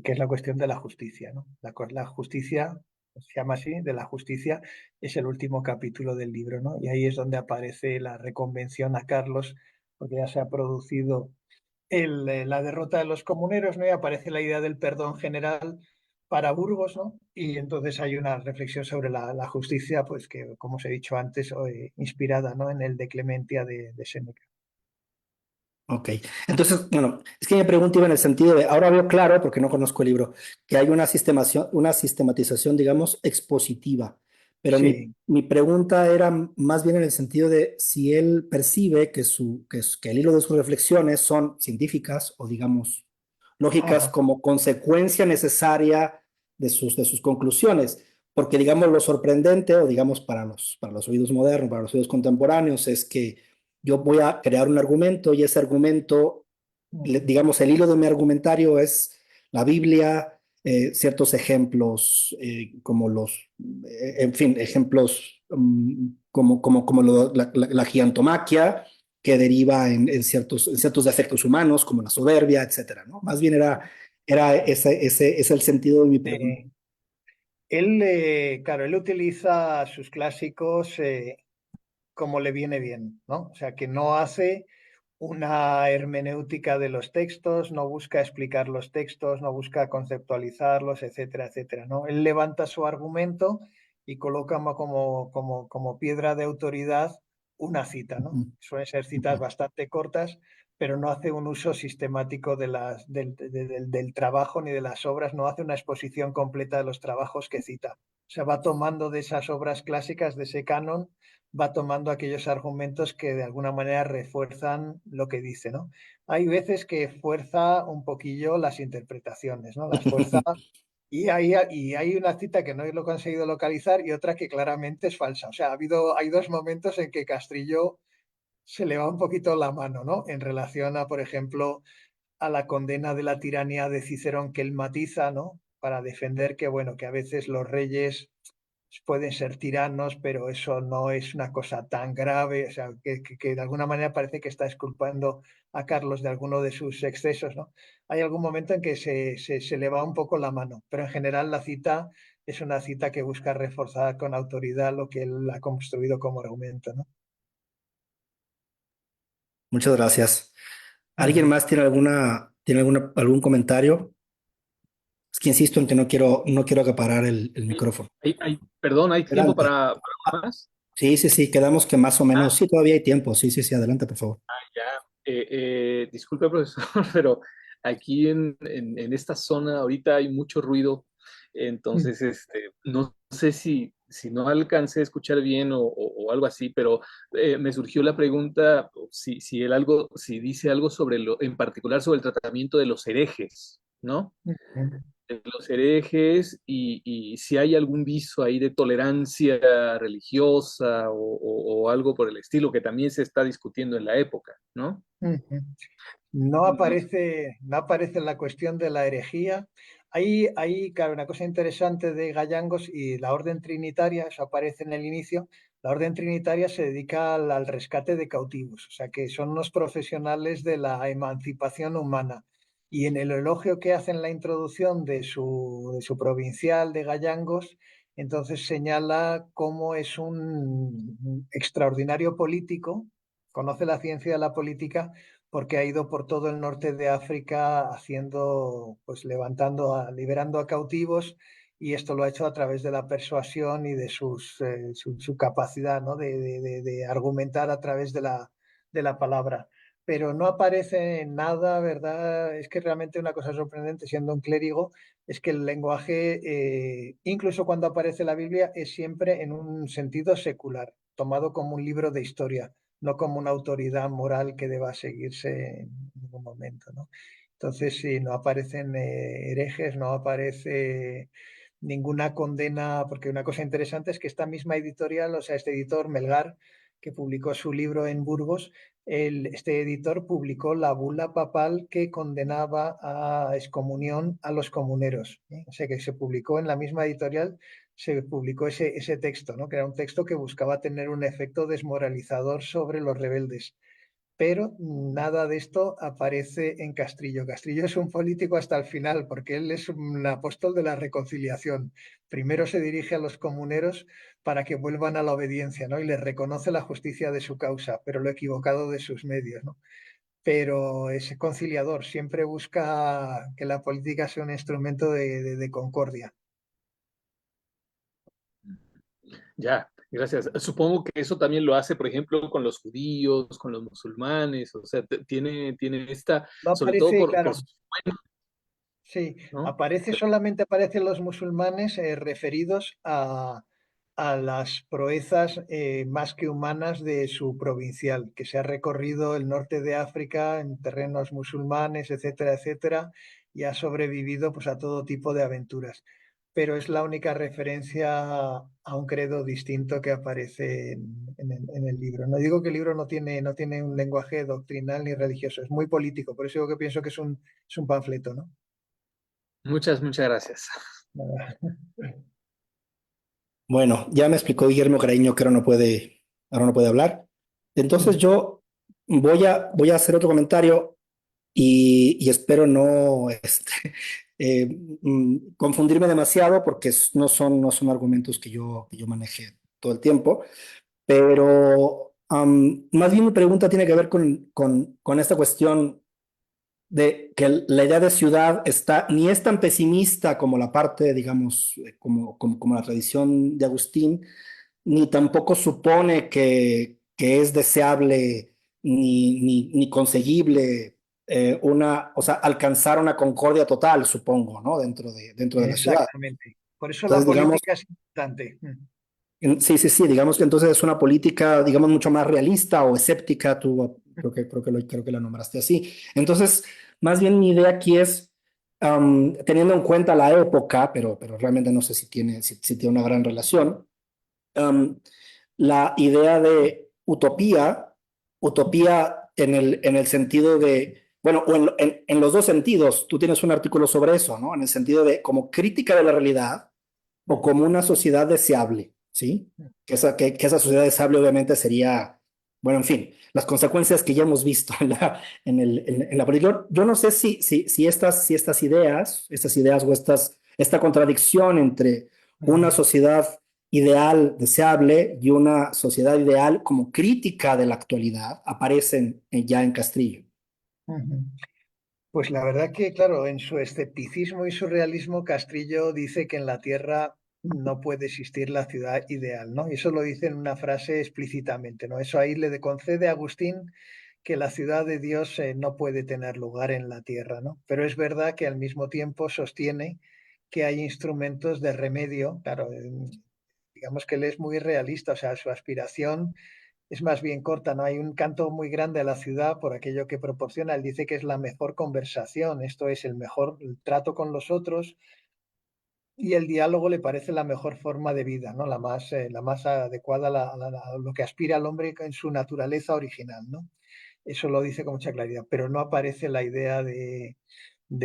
es la cuestión de la justicia, ¿no? La justicia, se llama así, de la justicia, es el último capítulo del libro, ¿no? Y ahí es donde aparece la reconvención a Carlos, porque ya se ha producido la derrota de los comuneros, ¿no? Y aparece la idea del perdón general para Burgos, ¿no? Y entonces hay una reflexión sobre la justicia, pues que, como os he dicho antes, inspirada, ¿no? En el De Clementia de Séneca. Ok, entonces, bueno, es que mi pregunta iba en el sentido de, ahora veo claro, porque no conozco el libro, que hay una sistematización, digamos, expositiva, pero Sí. mi pregunta era más bien en el sentido de si él percibe que el hilo de sus reflexiones son científicas o, digamos, lógicas Ajá. como consecuencia necesaria de sus conclusiones, porque, digamos, lo sorprendente, o digamos, para los oídos modernos, para los oídos contemporáneos, es que yo voy a crear un argumento y ese argumento, digamos, el hilo de mi argumentario es la Biblia, ciertos ejemplos como en fin, ejemplos como la gigantomaquia que deriva en ciertos defectos humanos como la soberbia, etcétera, ¿no? Más bien era ese es el sentido de mi pregunta. Él, claro, él utiliza sus clásicos como le viene bien, ¿no? O sea, que no hace una hermenéutica de los textos, no busca explicar los textos, no busca conceptualizarlos, etcétera, etcétera, ¿no? Él levanta su argumento y coloca como piedra de autoridad una cita, ¿no? Ujú, Suelen ser citas ujú. bastante cortas, pero no hace un uso sistemático del trabajo ni de las obras, no hace una exposición completa de los trabajos que cita. O sea, va tomando de esas obras clásicas, de ese canon, va tomando aquellos argumentos que de alguna manera refuerzan lo que dice, ¿no? Hay veces que fuerza un poquillo las interpretaciones, ¿no? Las fuerza y hay una cita que no lo he conseguido localizar y otra que claramente es falsa. O sea, hay dos momentos en que Castrillo se le va un poquito la mano, ¿no? En relación a, por ejemplo, a la condena de la tiranía de Cicerón que él matiza, ¿no? Para defender que, bueno, que a veces los reyes pueden ser tiranos, pero eso no es una cosa tan grave, o sea, que de alguna manera parece que está exculpando a Carlos de alguno de sus excesos, ¿no? Hay algún momento en que se le va un poco la mano, pero en general la cita es una cita que busca reforzar con autoridad lo que él ha construido como argumento, ¿no? Muchas gracias. ¿Alguien Ujú. más tiene algún comentario? Es que insisto en que no quiero acaparar el micrófono. Perdón, ¿hay tiempo Adelante. para más? Sí, sí, sí, quedamos que más o menos, Ah, sí, todavía hay tiempo. Sí, sí, sí, adelante, por favor. ya. Disculpe, profesor, pero aquí en esta zona ahorita hay mucho ruido, entonces no sé si no alcancé a escuchar bien o algo así, pero me surgió la pregunta si dice algo sobre en particular sobre el tratamiento de los herejes, ¿no? de los herejes y si hay algún viso ahí de tolerancia religiosa o algo por el estilo que también se está discutiendo en la época, ¿no? Ujú. No aparece la cuestión de la herejía. Claro, una cosa interesante de Gayangos y la orden trinitaria, eso aparece en el inicio. La orden trinitaria se dedica al rescate de cautivos, o sea que son unos profesionales de la emancipación humana. Y en el elogio que hace en la introducción de su provincial de Gayangos, entonces señala cómo es un extraordinario político, conoce la ciencia de la política porque ha ido por todo el norte de África haciendo, pues liberando a cautivos, y esto lo ha hecho a través de la persuasión y de su capacidad, ¿no? de argumentar a través de la palabra. Pero no aparece en nada, ¿verdad? Es que realmente una cosa sorprendente, siendo un clérigo, es que el lenguaje, incluso cuando aparece la Biblia, es siempre en un sentido secular, tomado como un libro de historia, no como una autoridad moral que deba seguirse en ningún momento, ¿no? Entonces, sí, no aparecen herejes, no aparece ninguna condena, porque una cosa interesante es que esta misma editorial, o sea, este editor Melgar, que publicó su libro en Burgos, este editor publicó la bula papal que condenaba a excomunión a los comuneros, ¿eh? O sea, que se publicó en la misma editorial, se publicó ese texto, ¿no? Que era un texto que buscaba tener un efecto desmoralizador sobre los rebeldes. Pero nada de esto aparece en Castrillo. Castrillo es un político hasta el final, porque él es un apóstol de la reconciliación. Primero se dirige a los comuneros para que vuelvan a la obediencia, ¿no? Y les reconoce la justicia de su causa, pero lo equivocado de sus medios, ¿no? Pero es conciliador, siempre busca que la política sea un instrumento de concordia. Ya, gracias. Supongo que eso también lo hace, por ejemplo, con los judíos, con los musulmanes, o sea, tiene esta, No sobre todo aparece, por claro. su, Sí, ¿no? solamente aparecen los musulmanes referidos a las proezas más que humanas de su provincial, que se ha recorrido el norte de África en terrenos musulmanes, etcétera, etcétera, y ha sobrevivido pues a todo tipo de aventuras. Pero es la única referencia a un credo distinto que aparece en el libro. No digo que el libro no tiene un lenguaje doctrinal ni religioso, es muy político, por eso digo que pienso que es un panfleto, ¿no? Muchas gracias. Bueno, ya me explicó Guillermo Cariño que ahora no puede hablar. Entonces yo voy a hacer otro comentario y espero no confundirme demasiado porque no son argumentos que yo maneje todo el tiempo, pero más bien mi pregunta tiene que ver con esta cuestión de que la idea de ciudad ni es tan pesimista como la parte, digamos, como la tradición de Agustín, ni tampoco supone que es deseable ni conseguible o sea, alcanzar una concordia total, supongo, ¿no? Dentro de la ciudad. Exactamente. Por eso la Entonces, digamos, política es importante. sí, sí, sí, digamos que entonces es una política, digamos, mucho más realista o escéptica, tú creo que la nombraste así. Entonces, más bien mi idea aquí es, teniendo en cuenta la época, pero realmente no sé si tiene una gran relación, um, la idea de utopía en el sentido de, bueno, o en los dos sentidos, tú tienes un artículo sobre eso, ¿no? En el sentido de como crítica de la realidad o como una sociedad deseable, ¿sí? Que esa sociedad deseable obviamente sería, bueno, en fin, las consecuencias que ya hemos visto en la política. Yo no sé si estas ideas o esta contradicción entre una sociedad ideal deseable y una sociedad ideal como crítica de la actualidad aparecen ya en Castrillo. Pues la verdad que, claro, en su escepticismo y su realismo, Castrillo dice que en la Tierra no puede existir la ciudad ideal, ¿no? Y eso lo dice en una frase explícitamente, ¿no? Eso ahí le concede a Agustín que la ciudad de Dios no puede tener lugar en la Tierra, ¿no? Pero es verdad que al mismo tiempo sostiene que hay instrumentos de remedio, claro, digamos que él es muy realista, o sea, su aspiración es más bien corta, ¿no? Hay un canto muy grande a la ciudad por aquello que proporciona. Él dice que es la mejor conversación, esto es el mejor el trato con los otros, y el diálogo le parece la mejor forma de vida, ¿no? La más adecuada a lo que aspira el hombre en su naturaleza original, ¿no? Eso lo dice con mucha claridad, pero no aparece la idea de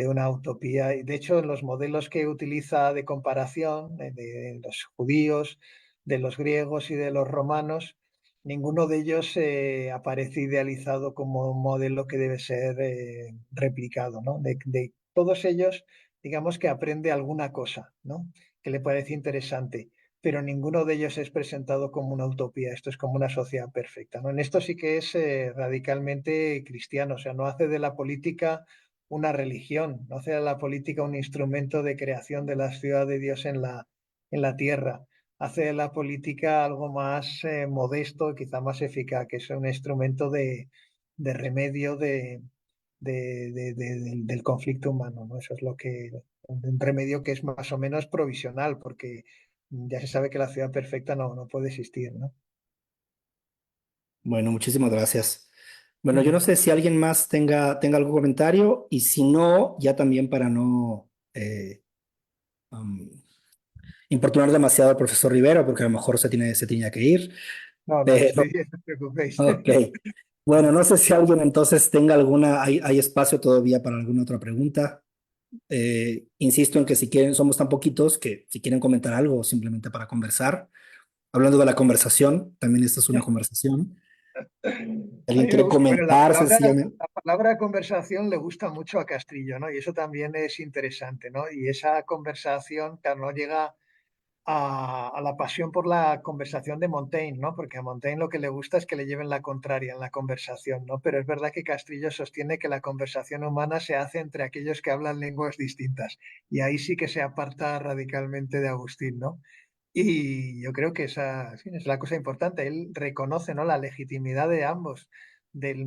una utopía. Y de hecho, en los modelos que utiliza de comparación de los judíos, de los griegos y de los romanos, ninguno de ellos aparece idealizado como un modelo que debe ser replicado, ¿no? De todos ellos, digamos que aprende alguna cosa, ¿no? Que le parece interesante, pero ninguno de ellos es presentado como una utopía. Esto es como una sociedad perfecta, ¿no? En esto sí que es radicalmente cristiano, o sea, no hace de la política una religión, no hace de la política un instrumento de creación de la ciudad de Dios en la tierra, hace de la política algo más modesto, quizá más eficaz, que es un instrumento de remedio del conflicto humano, ¿no? Eso es lo que, un remedio que es más o menos provisional, porque ya se sabe que la ciudad perfecta no puede existir, ¿no? Bueno, muchísimas gracias. Bueno, yo no sé si alguien más tenga algún comentario y si no, ya también para no um, importunar demasiado al profesor Rivera, porque a lo mejor se tenía que ir. No, le estoy Pero, diciendo, no os preocupéis. ok. Bueno, no sé si alguien entonces tenga hay espacio todavía para alguna otra pregunta. Insisto en que si quieren, somos tan poquitos que si quieren comentar algo simplemente para conversar. Hablando de la conversación, también esta es una conversación. A ¿Alguien mí me quiere gusta. Bueno, comentar sencillamente? la palabra conversación le gusta mucho a Castrillo, ¿no? Y eso también es interesante, ¿no? Y esa conversación, claro, no llega a la pasión por la conversación de Montaigne, ¿no? Porque a Montaigne lo que le gusta es que le lleven la contraria en la conversación, ¿no? Pero es verdad que Castrillo sostiene que la conversación humana se hace entre aquellos que hablan lenguas distintas. Y ahí sí que se aparta radicalmente de Agustín, ¿no? Y yo creo que esa sí, es la cosa importante. Él reconoce, ¿no?, la legitimidad de ambos, del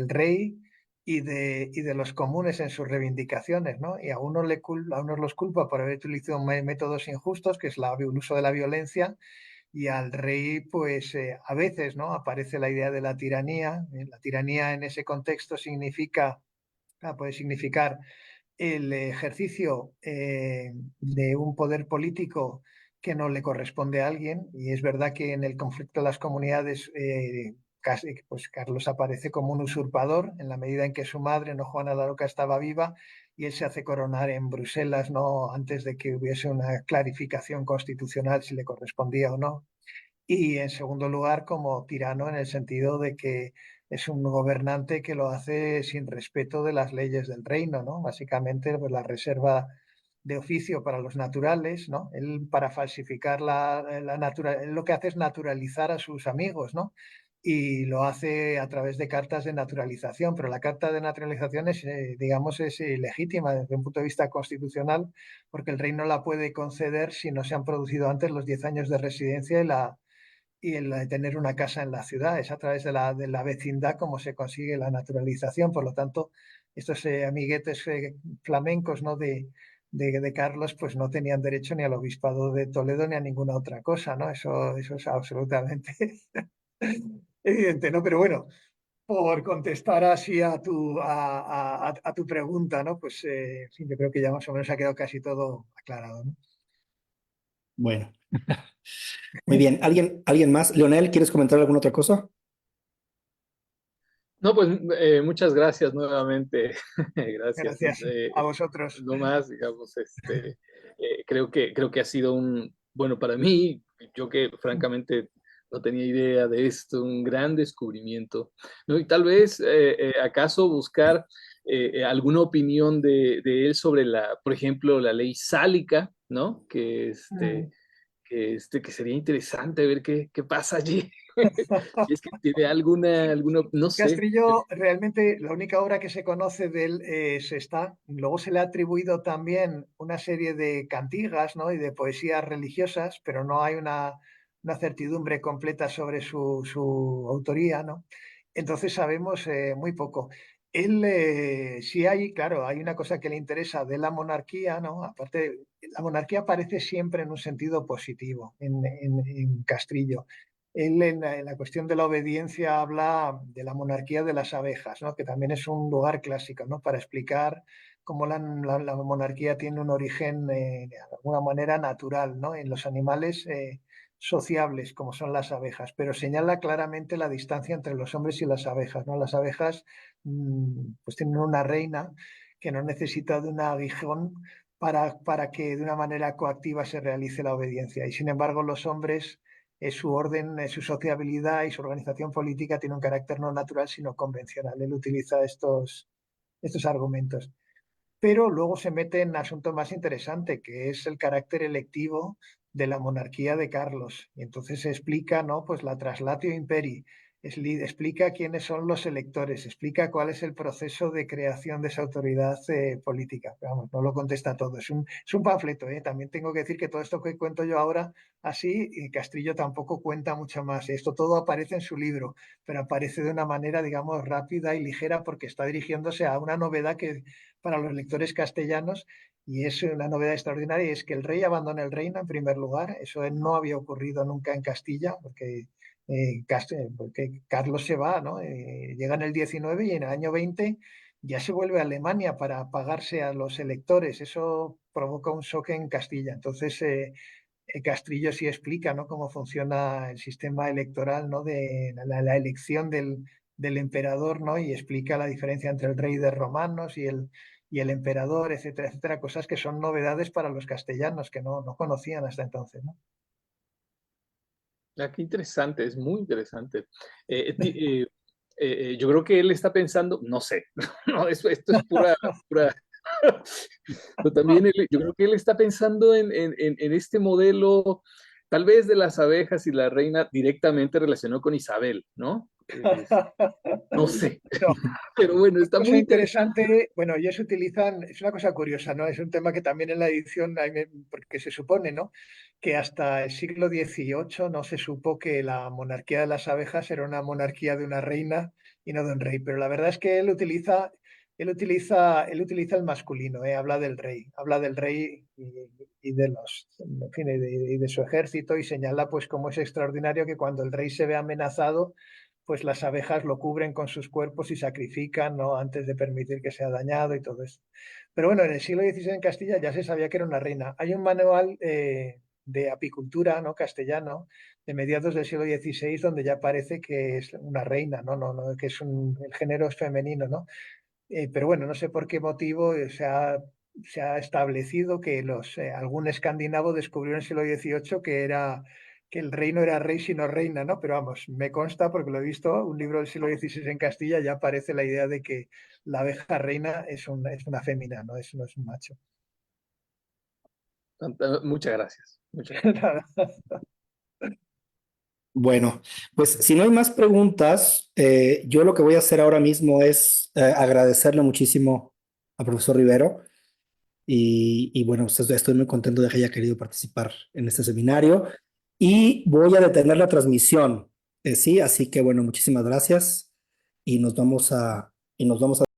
rey y de los comunes en sus reivindicaciones, ¿no? Y a unos, a unos los culpa por haber utilizado métodos injustos, que es el uso de la violencia, y al rey, pues a veces, ¿no?, aparece la idea de la tiranía. La tiranía en ese contexto puede significar el ejercicio de un poder político que no le corresponde a alguien. Y es verdad que en el conflicto de las comunidades, pues Carlos aparece como un usurpador en la medida en que su madre, no Juana la Loca, estaba viva y él se hace coronar en Bruselas, no antes de que hubiese una clarificación constitucional si le correspondía o no. Y en segundo lugar, como tirano en el sentido de que es un gobernante que lo hace sin respeto de las leyes del reino, ¿no? Básicamente, pues la reserva de oficio para los naturales, ¿no? Él, para falsificar él lo que hace es naturalizar a sus amigos, ¿no? Y lo hace a través de cartas de naturalización, pero la carta de naturalización es, digamos, es ilegítima desde un punto de vista constitucional, porque el rey no la puede conceder si no se han producido antes los 10 años de residencia y el de tener una casa en la ciudad. Es a través de la vecindad como se consigue la naturalización. Por lo tanto, estos amiguetes flamencos, ¿no?, de Carlos, pues no tenían derecho ni al obispado de Toledo ni a ninguna otra cosa, ¿no? Eso es absolutamente evidente, ¿no? Pero bueno, por contestar así a tu pregunta, ¿no? Pues sí, yo creo que ya más o menos ha quedado casi todo aclarado, ¿no? Bueno, muy bien. ¿Alguien más? Leonel, ¿quieres comentar alguna otra cosa? No, pues muchas gracias nuevamente. Gracias. Gracias a vosotros. No más, digamos, creo que ha sido bueno, para mí, yo que francamente no tenía idea de esto, un gran descubrimiento, ¿no? Y tal vez, acaso buscar alguna opinión de él sobre por ejemplo, la ley sálica, ¿no? Que sería interesante ver qué pasa allí. Si es que tiene no sé. Castrillo, realmente la única obra que se conoce de él es esta. Luego se le ha atribuido también una serie de cantigas, ¿no?, y de poesías religiosas, pero no hay una certidumbre completa sobre su autoría, ¿no? Entonces sabemos muy poco. Él, sí hay, claro, hay una cosa que le interesa de la monarquía, ¿no? Aparte, la monarquía aparece siempre en un sentido positivo en Castrillo. Él en la cuestión de la obediencia habla de la monarquía de las abejas, ¿no? Que también es un lugar clásico, ¿no? Para explicar cómo la monarquía tiene un origen de alguna manera natural, ¿no? En los animales sociables, como son las abejas, pero señala claramente la distancia entre los hombres y las abejas, ¿no? Las abejas pues tienen una reina que no necesita de un aguijón para que de una manera coactiva se realice la obediencia. Y sin embargo, los hombres, su orden, su sociabilidad y su organización política tiene un carácter no natural, sino convencional. Él utiliza estos argumentos. Pero luego se mete en asunto más interesante, que es el carácter electivo de la monarquía de Carlos. Y entonces se explica, ¿no? Pues la traslatio imperii, explica quiénes son los electores, explica cuál es el proceso de creación de esa autoridad política. Pero vamos, no lo contesta todo. Es un panfleto, ¿eh? También tengo que decir que todo esto que cuento yo ahora, así, Castrillo tampoco cuenta mucho más. Esto todo aparece en su libro, pero aparece de una manera, digamos, rápida y ligera porque está dirigiéndose a una novedad que para los lectores castellanos, y es una novedad extraordinaria, y es que el rey abandona el reino en primer lugar. Eso no había ocurrido nunca en Castilla, porque Carlos se va, ¿no? Llega en el 19 y en el año 20 ya se vuelve a Alemania para pagarse a los electores. Eso provoca un shock en Castilla. Entonces, Castrillo sí explica, ¿no? Cómo funciona el sistema electoral, ¿no? De la elección del emperador, ¿no? Y explica la diferencia entre el rey de romanos y el emperador, etcétera, etcétera, cosas que son novedades para los castellanos que no conocían hasta entonces, ¿no? Ah, qué interesante, es muy interesante. Yo creo que él está pensando, no sé, no, esto es pura. Pero también yo creo que él está pensando en este modelo, tal vez de las abejas y la reina directamente relacionado con Isabel, ¿no? No sé, No, pero bueno, está cosa muy interesante. interesante, bueno, ellos utilizan, es una cosa curiosa, ¿no? Es un tema que también en la edición, porque se supone, ¿no? Que hasta el siglo XVIII no se supo que la monarquía de las abejas era una monarquía de una reina y no de un rey, pero la verdad es que él utiliza el masculino, ¿eh? Habla del rey y de los, en fin, y de su ejército, y señala pues cómo es extraordinario que cuando el rey se ve amenazado, pues las abejas lo cubren con sus cuerpos y sacrifican, ¿no? Antes de permitir que sea dañado y todo eso. Pero bueno, en el siglo XVI en Castilla ya se sabía que era una reina. Hay un manual de apicultura, ¿no? Castellano, de mediados del siglo XVI, donde ya parece que es una reina, no, que el género es femenino, ¿no? Pero bueno, no sé por qué motivo se ha establecido que algún escandinavo descubrió en el siglo XVIII que el rey no era rey sino reina, ¿no? Pero vamos, me consta porque lo he visto, un libro del siglo XVI en Castilla ya aparece la idea de que la abeja reina es una fémina, no es un macho. Muchas gracias, muchas gracias. Bueno, pues si no hay más preguntas, yo lo que voy a hacer ahora mismo es agradecerle muchísimo al profesor Rivero y bueno, estoy muy contento de que haya querido participar en este seminario y voy a detener la transmisión, sí, así que bueno, muchísimas gracias y nos vamos a